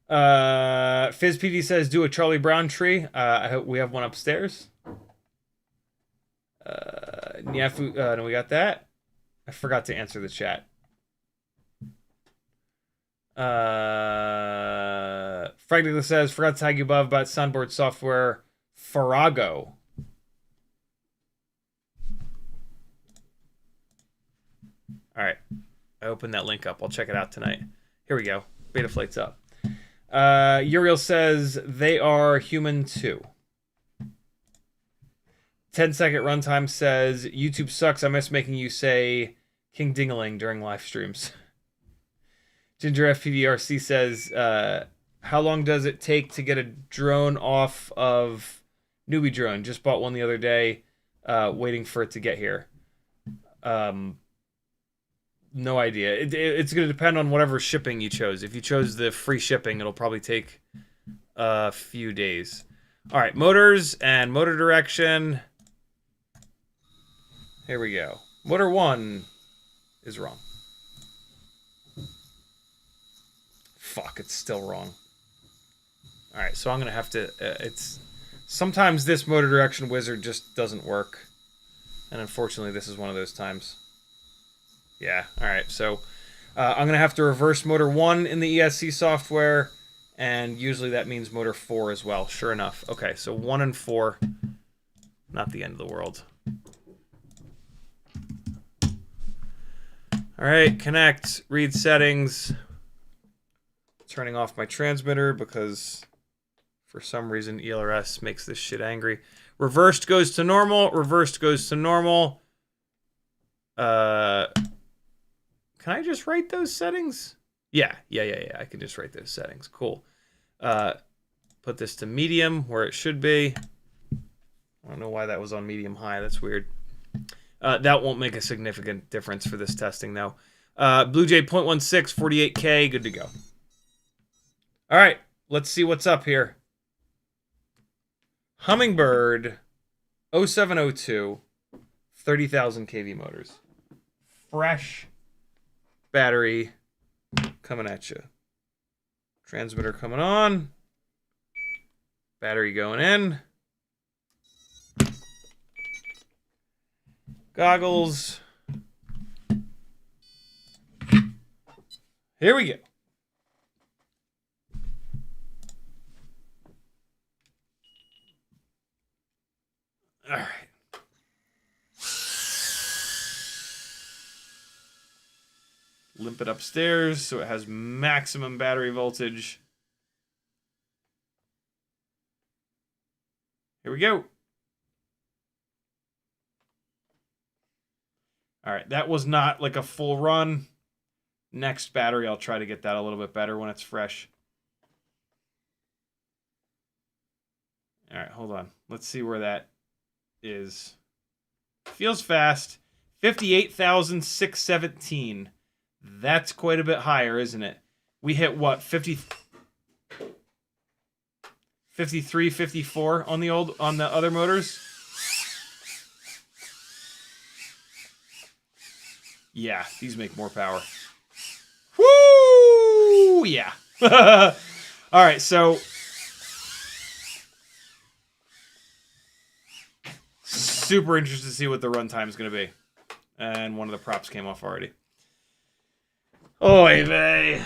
FizzPD says, do a Charlie Brown tree. I hope we have one upstairs. Nyafu, no, we got that. I forgot to answer the chat. Fragnically says, forgot to tag you above about soundboard software Farrago. All right. I opened that link up. I'll check it out tonight. Here we go. Beta flight's up. Uriel says they are human too. 10-second runtime says YouTube sucks. I miss making you say King Dingaling during live streams. Ginger FPVRC says, how long does it take to get a drone off of Newbie Drone? Just bought one the other day, waiting for it to get here. No idea. It's going to depend on whatever shipping you chose. If you chose the free shipping, it'll probably take a few days. All right, motors and motor direction. Here we go. Motor 1 is wrong. Fuck, it's still wrong. All right, so I'm going to have to... sometimes this motor direction wizard just doesn't work. And unfortunately, this is one of those times. Yeah, alright, so I'm going to have to reverse motor 1 in the ESC software, and usually that means motor 4 as well, sure enough. Okay, so 1 and 4, not the end of the world. Alright, connect, read settings. Turning off my transmitter because for some reason ELRS makes this shit angry. Reversed goes to normal, reversed goes to normal. Can I just write those settings? Yeah. I can just write those settings. Cool. Put this to medium where it should be. I don't know why that was on medium high. That's weird. That won't make a significant difference for this testing, though. Blue Jay 0.16, 48K, good to go. All right, let's see what's up here. Hummingbird 0702, 30,000 kV motors. Fresh battery coming at you. Transmitter coming on. Battery going in. Goggles. Here we go. All right. Limp it upstairs so it has maximum battery voltage. Here we go. All right, that was not like a full run. Next battery, I'll try to get that a little bit better when it's fresh. All right, hold on. Let's see where that is. Feels fast. 58,617. That's quite a bit higher, isn't it? We hit what, 53, 54 on the other motors? Yeah, these make more power. Woo! Yeah. All right, so super interested to see what the runtime is going to be. And one of the props came off already. Oy vey.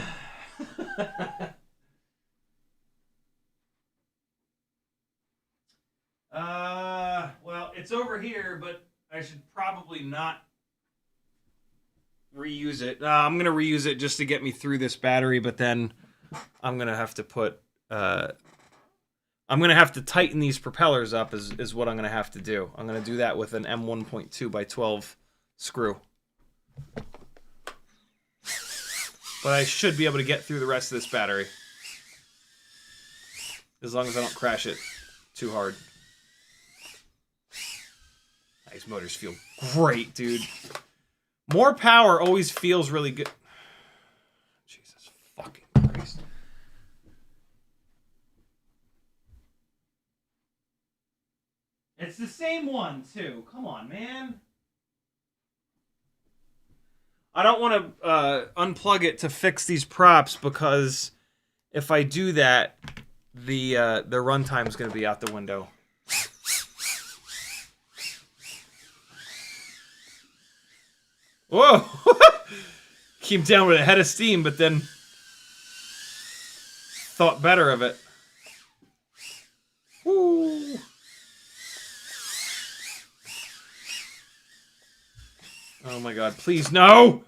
Well, it's over here, but I should probably not reuse it. I'm going to reuse it just to get me through this battery, but then I'm going to have to put... I'm going to have to tighten these propellers up is what I'm going to have to do. I'm going to do that with an M1.2 by 12 screw. But I should be able to get through the rest of this battery. As long as I don't crash it too hard. These motors feel great, dude. More power always feels really good. Jesus fucking Christ. It's the same one, too. Come on, man. I don't want to unplug it to fix these props because if I do that, the runtime is going to be out the window. Whoa! Came down with a head of steam, but then thought better of it. Woo! Oh my god, please, no!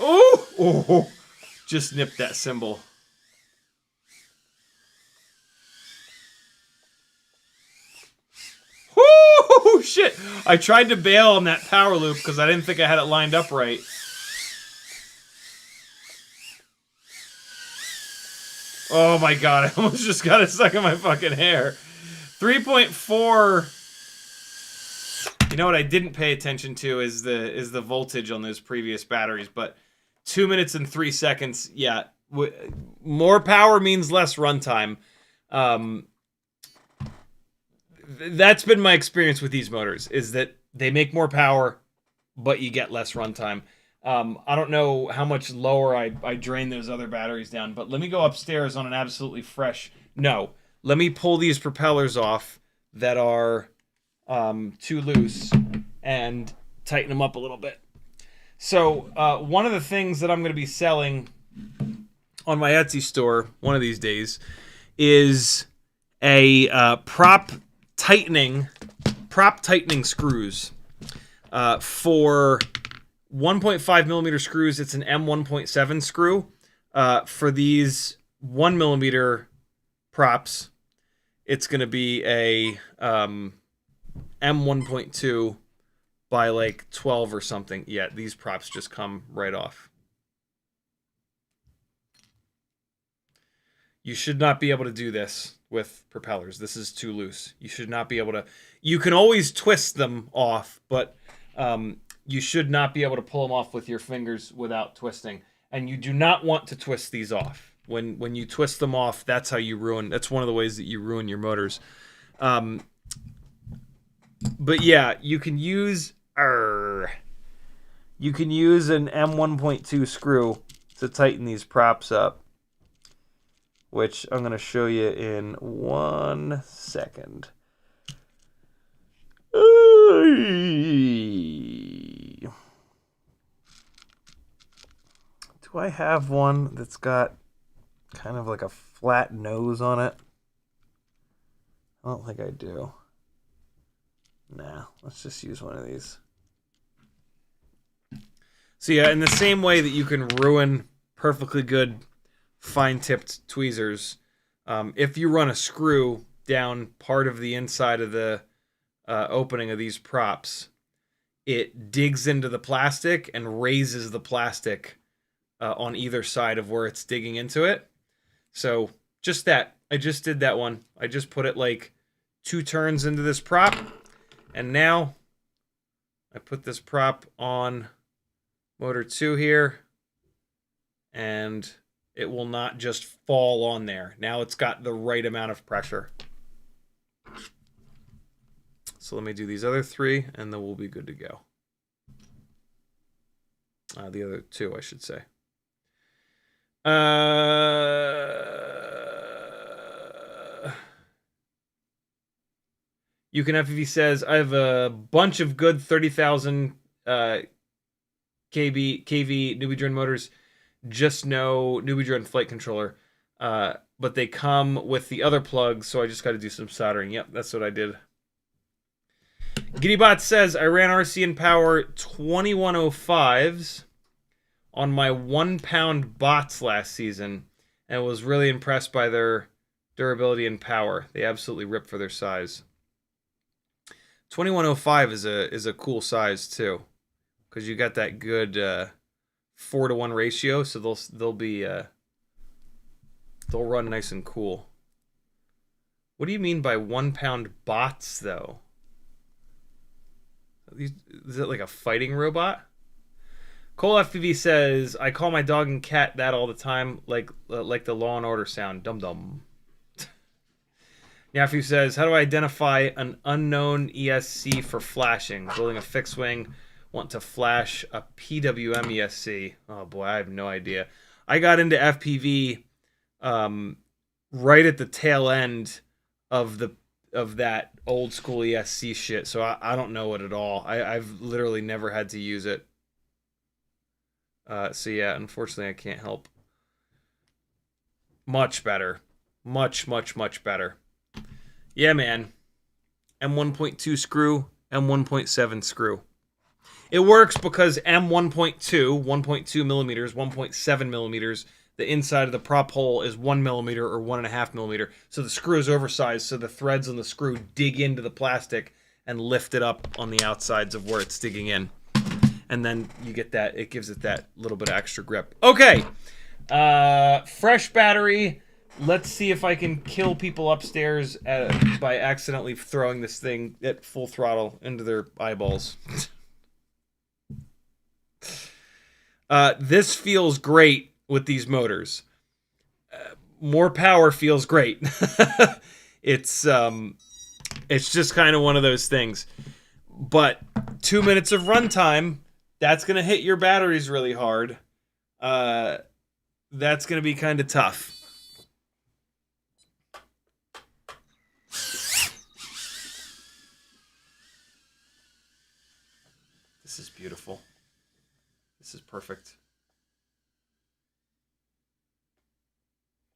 Oh! Oh! Just nipped that cymbal. Woo! Shit! I tried to bail on that power loop because I didn't think I had it lined up right. Oh my god, I almost just got it stuck in my fucking hair. 3.4. You know what I didn't pay attention to is the voltage on those previous batteries, but 2 minutes and 3 seconds, yeah. More power means less runtime. That's been my experience with these motors, is that they make more power, but you get less runtime. I don't know how much lower I drain those other batteries down, but let me go upstairs on an absolutely fresh... No. Let me pull these propellers off that are too loose and tighten them up a little bit. So one of the things that I'm going to be selling on my Etsy store one of these days is a prop tightening screws for 1.5 millimeter screws. It's an M1.7 screw for these 1 millimeter props. It's going to be a M1.2 by like 12 or something. Yeah, these props just come right off. You should not be able to do this with propellers. This is too loose. You should not be able to. You can always twist them off, but you should not be able to pull them off with your fingers without twisting. And you do not want to twist these off. When you twist them off, that's how you ruin. That's one of the ways that you ruin your motors. But yeah, you can use an M1.2 screw to tighten these props up, which I'm going to show you in 1 second. Do I have one that's got kind of like a flat nose on it? I don't think I do. Nah, let's just use one of these. So yeah, in the same way that you can ruin perfectly good fine-tipped tweezers, if you run a screw down part of the inside of the opening of these props, it digs into the plastic and raises the plastic on either side of where it's digging into it. So just that. I just did that one. I just put it like 2 turns into this prop, and now I put this prop on motor 2 here, and it will not just fall on there. Now it's got the right amount of pressure. So let me do these other 3, and then we'll be good to go. The other 2, I should say. You can FPV says, I have a bunch of good 30,000 kV Newbie Drone motors. Just no Newbie Drone flight controller. But they come with the other plugs, so I just got to do some soldering. Yep, that's what I did. GiddyBot says, I ran RC and Power 2105s on my 1-pound bots last season and was really impressed by their durability and power. They absolutely rip for their size. 2105 is a cool size too, because you got that good 4-to-1 ratio, so they'll run nice and cool. What do you mean by 1-pound bots though? Is it like a fighting robot? Cole FPV says, I call my dog and cat that all the time, like the Law and Order sound. Dum dum. Yafu says, how do I identify an unknown ESC for flashing? Building a fixed wing, want to flash a PWM ESC. Oh boy, I have no idea. I got into FPV right at the tail end of that old school ESC shit, so I don't know it at all. I've literally never had to use it. So yeah, unfortunately I can't help. Much better. Much, much, much better. Yeah, man. M1.2 screw, M1.7 screw. It works because M1.2, 1.2 millimeters, 1.7 millimeters, the inside of the prop hole is 1 millimeter or 1.5 millimeter. So the screw is oversized, so the threads on the screw dig into the plastic and lift it up on the outsides of where it's digging in. And then you get that, it gives it that little bit of extra grip. Okay. Fresh battery. Let's see if I can kill people upstairs by accidentally throwing this thing at full throttle into their eyeballs. This feels great with these motors. More power feels great. It's just kind of one of those things. But 2 minutes of runtime, that's going to hit your batteries really hard. That's going to be kind of tough. This is beautiful. This is perfect.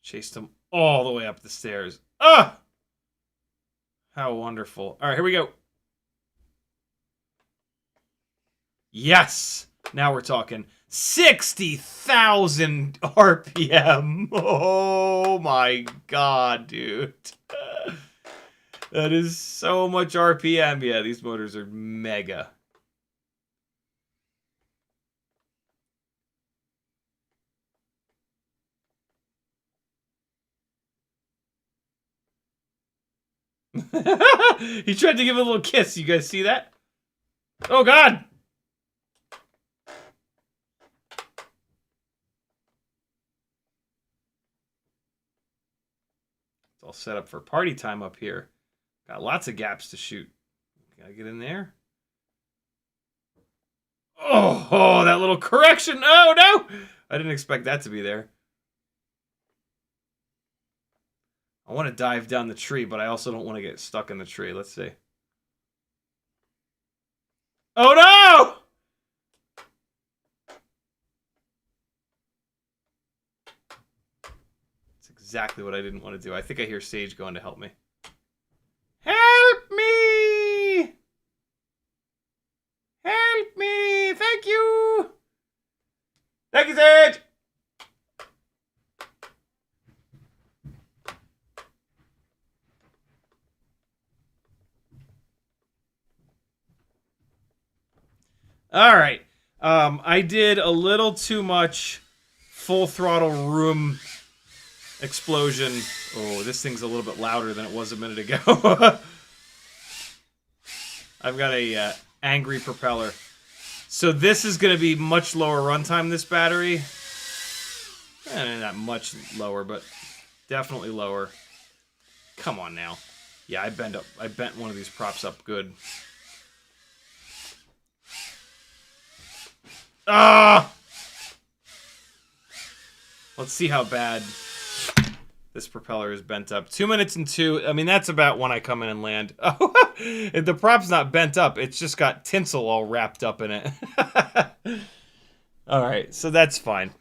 Chased him all the way up the stairs. Ah! How wonderful. All right, here we go. Yes! Now we're talking 60,000 RPM. Oh my god, dude. That is so much RPM. Yeah, these motors are mega. He tried to give a little kiss. You guys see that? Oh, God! It's all set up for party time up here. Got lots of gaps to shoot. Gotta get in there. Oh, that little correction. Oh, no! I didn't expect that to be there. I want to dive down the tree, but I also don't want to get stuck in the tree. Let's see. Oh, no! That's exactly what I didn't want to do. I think I hear Sage going to help me. Help me! Help me! Thank you! Thank you, Sage! All right. I did a little too much full throttle room explosion. Oh, this thing's a little bit louder than it was a minute ago. I've got a angry propeller. So this is going to be much lower runtime, this battery. Not much lower, but definitely lower. Come on now. Yeah, I bent one of these props up good. Ah! Let's see how bad this propeller is bent up. 2 minutes and 2. I mean, that's about when I come in and land. Oh, the prop's not bent up. It's just got tinsel all wrapped up in it. All right, so that's fine.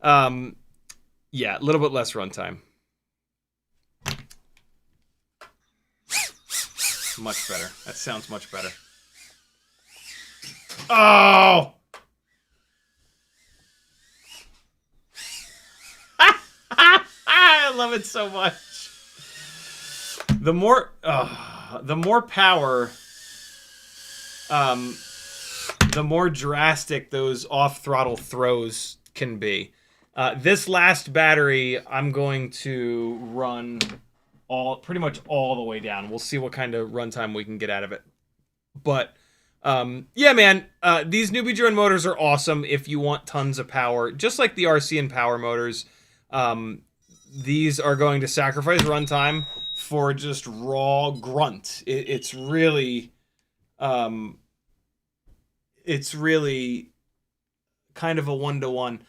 Yeah, a little bit less runtime. Much better. That sounds much better. Oh! I love it so much. The more power, the more drastic those off-throttle throws can be. This last battery, I'm going to run pretty much all the way down. We'll see what kind of runtime we can get out of it. But yeah, man, these newbie drone motors are awesome if you want tons of power, just like the RC and power motors. These are going to sacrifice runtime for just raw grunt. It's really kind of a one-to-one.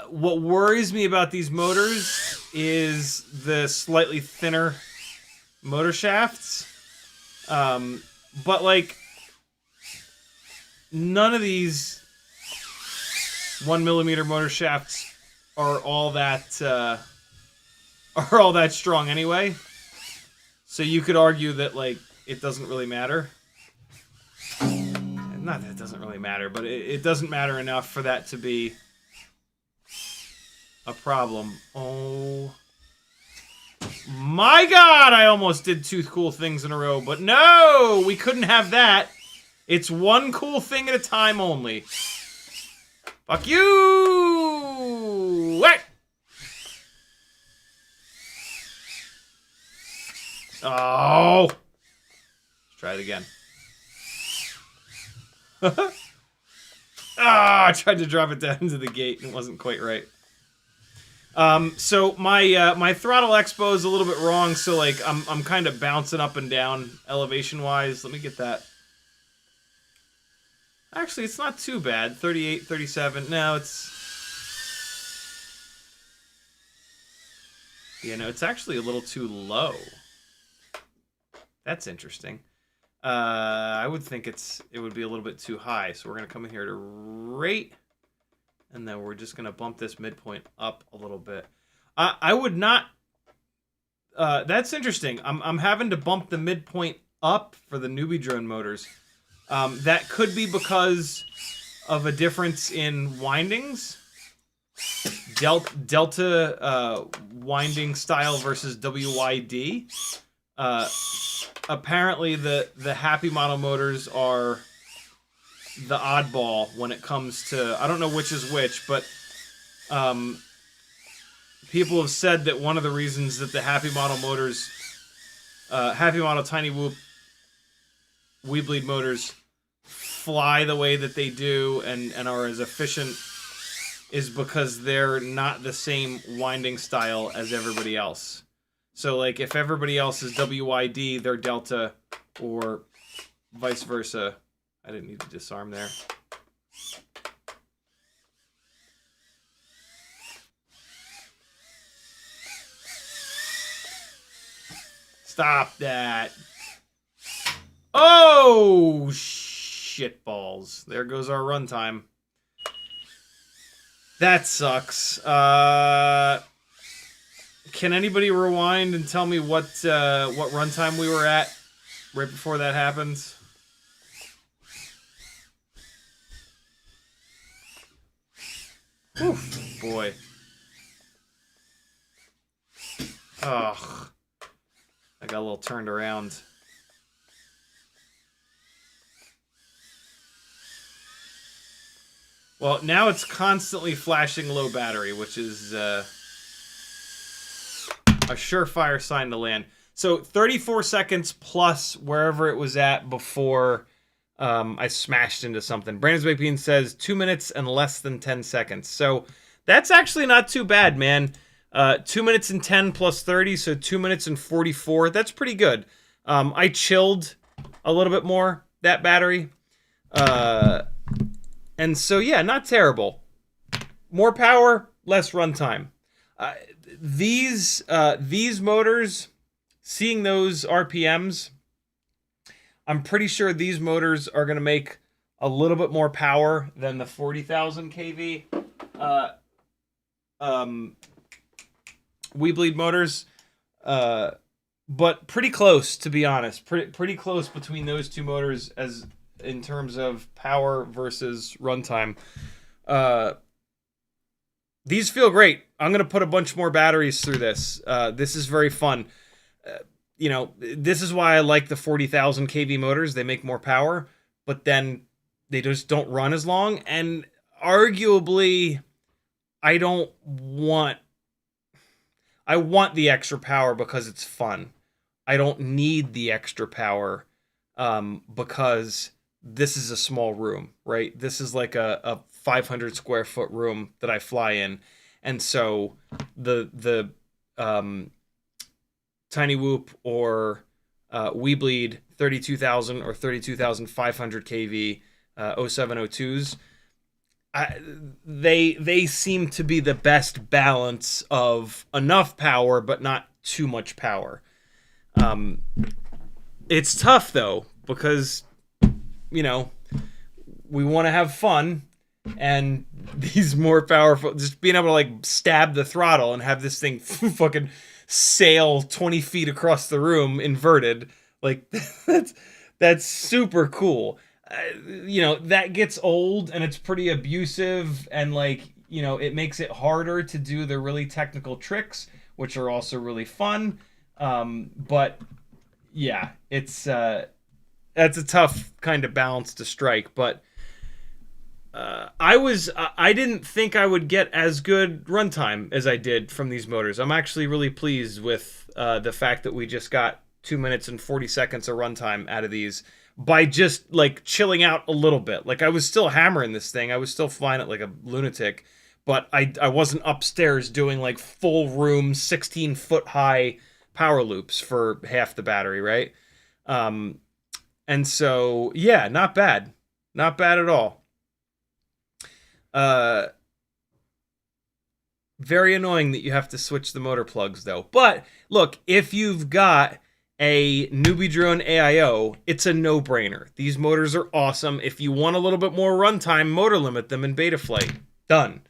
What worries me about these motors is the slightly thinner motor shafts. But like, none of these 1mm motor shafts are all that strong anyway. So you could argue that like it doesn't really matter. Not that it doesn't really matter, but it doesn't matter enough for that to be a problem. Oh my God, I almost did 2 cool things in a row, but no, we couldn't have that. It's one cool thing at a time only. Fuck you! What? Oh! Let's try it again. I tried to drop it down into the gate and it wasn't quite right. So my throttle expo is a little bit wrong, so like I'm kind of bouncing up and down elevation wise. Let me get that. Actually, it's not too bad. 38, 37. No, it's... You know, it's actually a little too low. That's interesting. I would think it would be a little bit too high. So we're going to come in here to rate. And then we're just going to bump this midpoint up a little bit. I would not... that's interesting. I'm having to bump the midpoint up for the newbie drone motors. That could be because of a difference in windings. Delta winding style versus WYD. Apparently the Happy model motors are the oddball when it comes to... I don't know which is which, but people have said that one of the reasons that the Happy model motors Happy Model Tiny Whoop Weebleed motors fly the way that they do and are as efficient is because they're not the same winding style as everybody else. So, like, if everybody else is WYD, they're Delta, or vice versa. I didn't need to disarm there. Stop that. Oh, shitballs. There goes our runtime. That sucks. Can anybody rewind and tell me what runtime we were at right before that happens? Oof, boy. Ugh. I got a little turned around. Well, now it's constantly flashing low battery, which is a surefire sign to land. So 34 seconds plus wherever it was at before I smashed into something. Brandon's Baked Bean says 2 minutes and less than 10 seconds. So that's actually not too bad, man. 2 minutes and 10 plus 30, so 2 minutes and 44. That's pretty good. I chilled a little bit more, that battery. And so, yeah, not terrible. More power, less runtime. These motors, seeing those RPMs, I'm pretty sure these motors are going to make a little bit more power than the 40,000 kV Weebleed motors. But pretty close, to be honest. Pretty close between those two motors as in terms of power versus runtime. These feel great. I'm going to put a bunch more batteries through this. This is very fun. You know, this is why I like the 40,000 kV motors. They make more power, but then they just don't run as long. And arguably, I want the extra power because it's fun. I don't need the extra power because this is a small room, right? This is like a 500 square foot room that I fly in. And so the Tiny Whoop or Weebleed 32,000 or 32,500 kV 070's, they seem to be the best balance of enough power but not too much power. It's tough though, because you know, we want to have fun, and these more powerful, just being able to like stab the throttle and have this thing fucking sail 20 feet across the room inverted, like that's super cool. You know, that gets old and it's pretty abusive, and like, you know, it makes it harder to do the really technical tricks, which are also really fun. But yeah, it's that's a tough kind of balance to strike. But I didn't think I would get as good runtime as I did from these motors. I'm actually really pleased with the fact that we just got 2 minutes and 40 seconds of runtime out of these by just like chilling out a little bit. Like, I was still hammering this thing. I was still flying it like a lunatic, but I wasn't upstairs doing like full room 16-foot high power loops for half the battery, right? And so, yeah, not bad. Not bad at all. Very annoying that you have to switch the motor plugs, though. But, look, if you've got a Newbie Drone AIO, it's a no-brainer. These motors are awesome. If you want a little bit more runtime, motor limit them in beta flight. Done.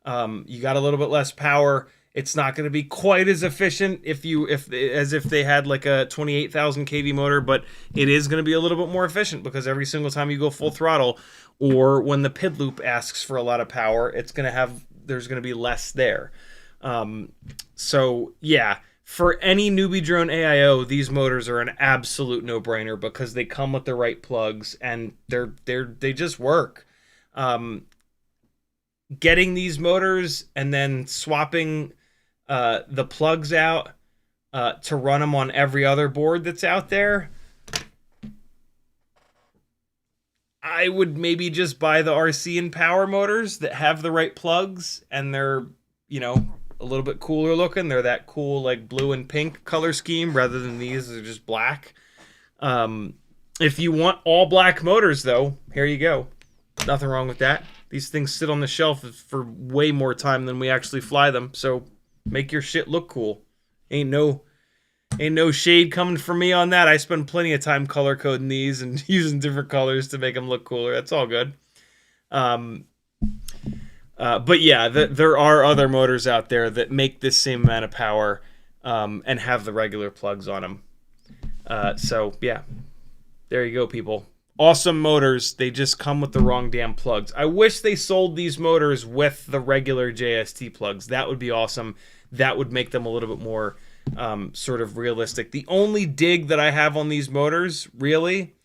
You got a little bit less power. It's not going to be quite as efficient as if they had like a 28,000 kV motor, but it is going to be a little bit more efficient because every single time you go full throttle, or when the PID loop asks for a lot of power, there's going to be less there. So yeah, for any Newbie Drone AIO, these motors are an absolute no-brainer because they come with the right plugs and they just work. Getting these motors and then swapping the plugs out to run them on every other board that's out there, I would maybe just buy the RC and Power motors that have the right plugs, and they're, you know, a little bit cooler looking. They're that cool, like, blue and pink color scheme rather than these that are just black. If you want all black motors, though, here you go. Nothing wrong with that. These things sit on the shelf for way more time than we actually fly them, so make your shit look cool. Ain't no shade coming from me on that. I spend plenty of time color coding these and using different colors to make them look cooler. That's all good. But yeah, there are other motors out there that make this same amount of power and have the regular plugs on them. So yeah, there you go, people. Awesome motors. They just come with the wrong damn plugs. I wish they sold these motors with the regular JST plugs. That would be awesome. That would make them a little bit more sort of realistic. The only dig that I have on these motors, really,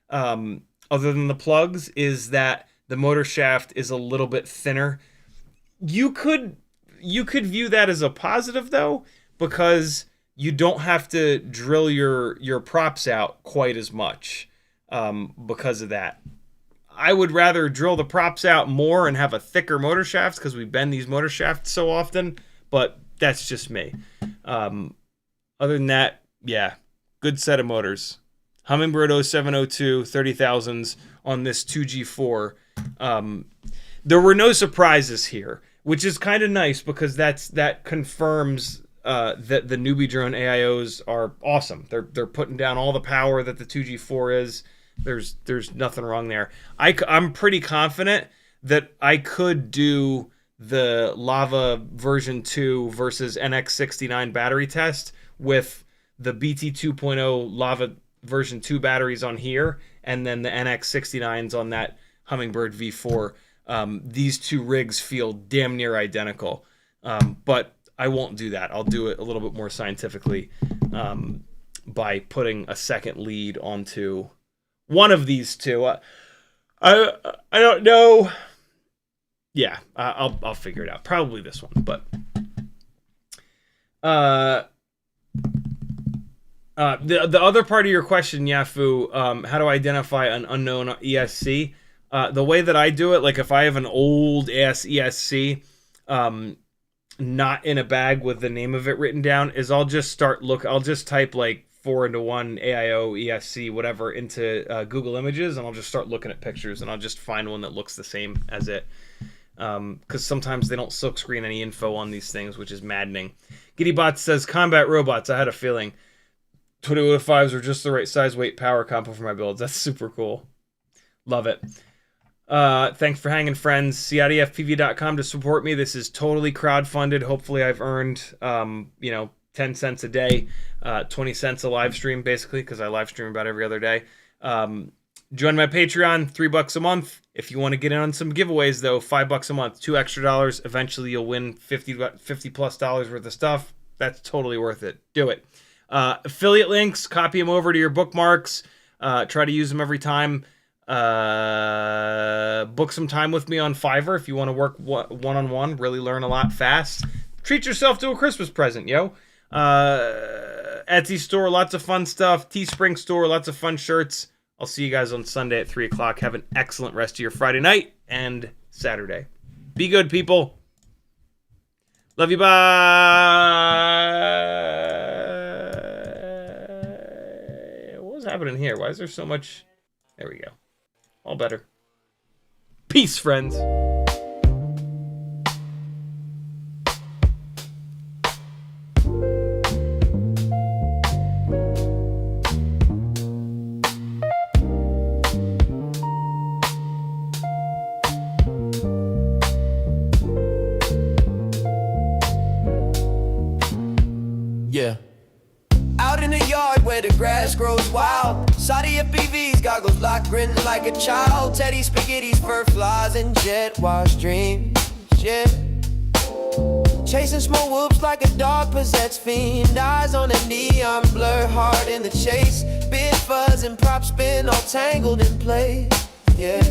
other than the plugs, is that the motor shaft is a little bit thinner. You could view that as a positive, though, because you don't have to drill your props out quite as much because of that. I would rather drill the props out more and have a thicker motor shaft because we bend these motor shafts so often, but that's just me. Other than that, yeah, good set of motors. Humminbird 0702 30,000s on this 2G4. There were no surprises here, which is kind of nice because that confirms that the newbie drone AIOs are awesome. They're putting down all the power that the 2G4 is. There's nothing wrong there. I'm pretty confident that I could do the Lava version 2 versus NX69 battery test with the BT 2.0 Lava version 2 batteries on here and then the NX69s on that Humminbird V4. These two rigs feel damn near identical, but I won't do that. I'll do it a little bit more scientifically by putting a second lead onto one of these two. I don't know. Yeah, I'll figure it out. Probably this one, but the other part of your question, Yafu, how to identify an unknown ESC? The way that I do it, like if I have an old ass ESC, not in a bag with the name of it written down, is I'll just type like 4-into-1 AIO ESC whatever into Google Images, and I'll just start looking at pictures, and I'll just find one that looks the same as it. Because sometimes they don't silkscreen any info on these things, which is maddening. GiddyBot says, combat robots, I had a feeling. 2005s are just the right size, weight, power combo for my builds. That's super cool. Love it. Thanks for hanging, friends. CiottiFPV.com to support me. This is totally crowdfunded. Hopefully I've earned, 10 cents a day, 20 cents a live stream, basically, because I live stream about every other day. Join my Patreon, $3 a month. If you want to get in on some giveaways, though, $5 a month, $2 extra. Eventually, you'll win $50+ worth of stuff. That's totally worth it. Do it. Affiliate links, copy them over to your bookmarks. Try to use them every time. Book some time with me on Fiverr if you want to work one-on-one. Really learn a lot fast. Treat yourself to a Christmas present, yo. Etsy store, lots of fun stuff. Teespring store, lots of fun shirts. I'll see you guys on Sunday at 3 o'clock. Have an excellent rest of your Friday night and Saturday. Be good, people. Love you. Bye. What was happening here? Why is there so much? There we go. All better. Peace, friends. Yeah. Out in the yard where the grass grows wild, CiottiFPV's goggles locked, grinning like a child. Teddy spaghetti's, fur flies, and jet wash dreams. Yeah. Chasing small whoops like a dog possessed fiend. Eyes on a neon blur, hard in the chase. Big fuzz and prop spin, all tangled in place. Yeah.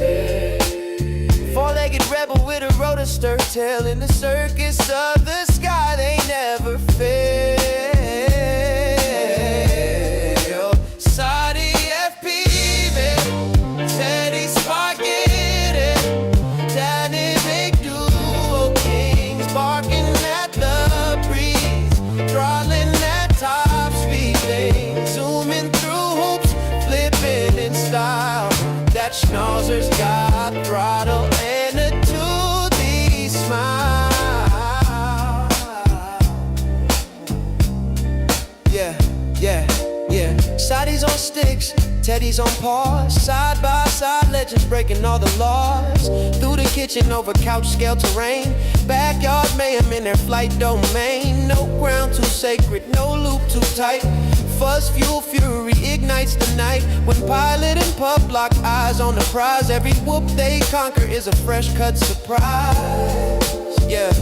Four-legged rebel with a rotor stir tail in the circus of the sky. They never fail. Schnauzer's got throttle and a toothy smile. Yeah. Shotties on sticks, Teddy's on paws. Side by side legends breaking all the laws. Through the kitchen over couch scale terrain. Backyard mayhem in their flight domain. No ground too sacred, no loop too tight. Fuzz fuel fury ignites the night. When pilot and pup lock eyes on the prize, every whoop they conquer is a fresh cut surprise. Yeah.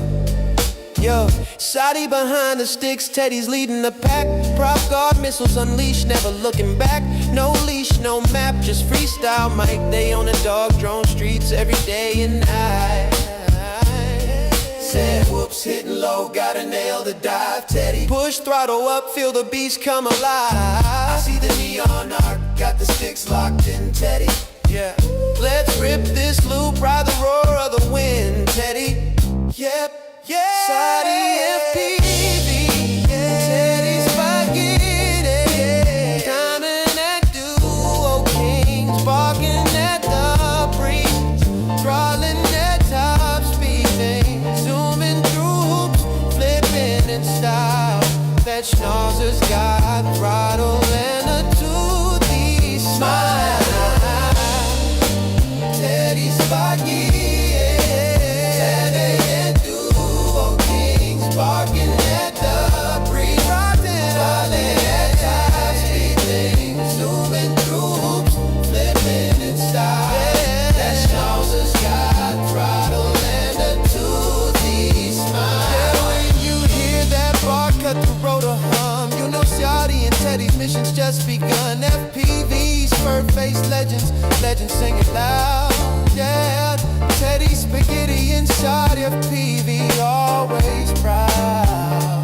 Yo, Shotty behind the sticks, Teddy's leading the pack. Prop guard missiles unleashed, never looking back. No leash, no map, just freestyle mic. They on the dog drone streets every day and night. Said whoops, hitting low, gotta nail the dive. Teddy push throttle up, feel the beast come alive. I see the neon arc, got the sticks locked in, Teddy. Yeah, let's rip this loop, ride the roar of the wind, Teddy. Yep. Yeah, CiottiFPV, Teddy's spaghetti, timing that duo king, sparking that the breeze, throttling that top speed thing, zooming through hoops, flipping in style. That Schnauzer's got throttle and a toothy smile. Teddy's spaghetti. Barking at the breeze, rocking all that top speed thing, zooming through hoops, flipping in style. That Schnauzer's got throttle and a toothy smile. Yeah, when you hear that bar cut the rotor hum, you know Ciotti and Teddy's mission's just begun. FPV's fur-faced legends sing it loud. Yeah, Teddy spaghetti and CiottiFPV always proud.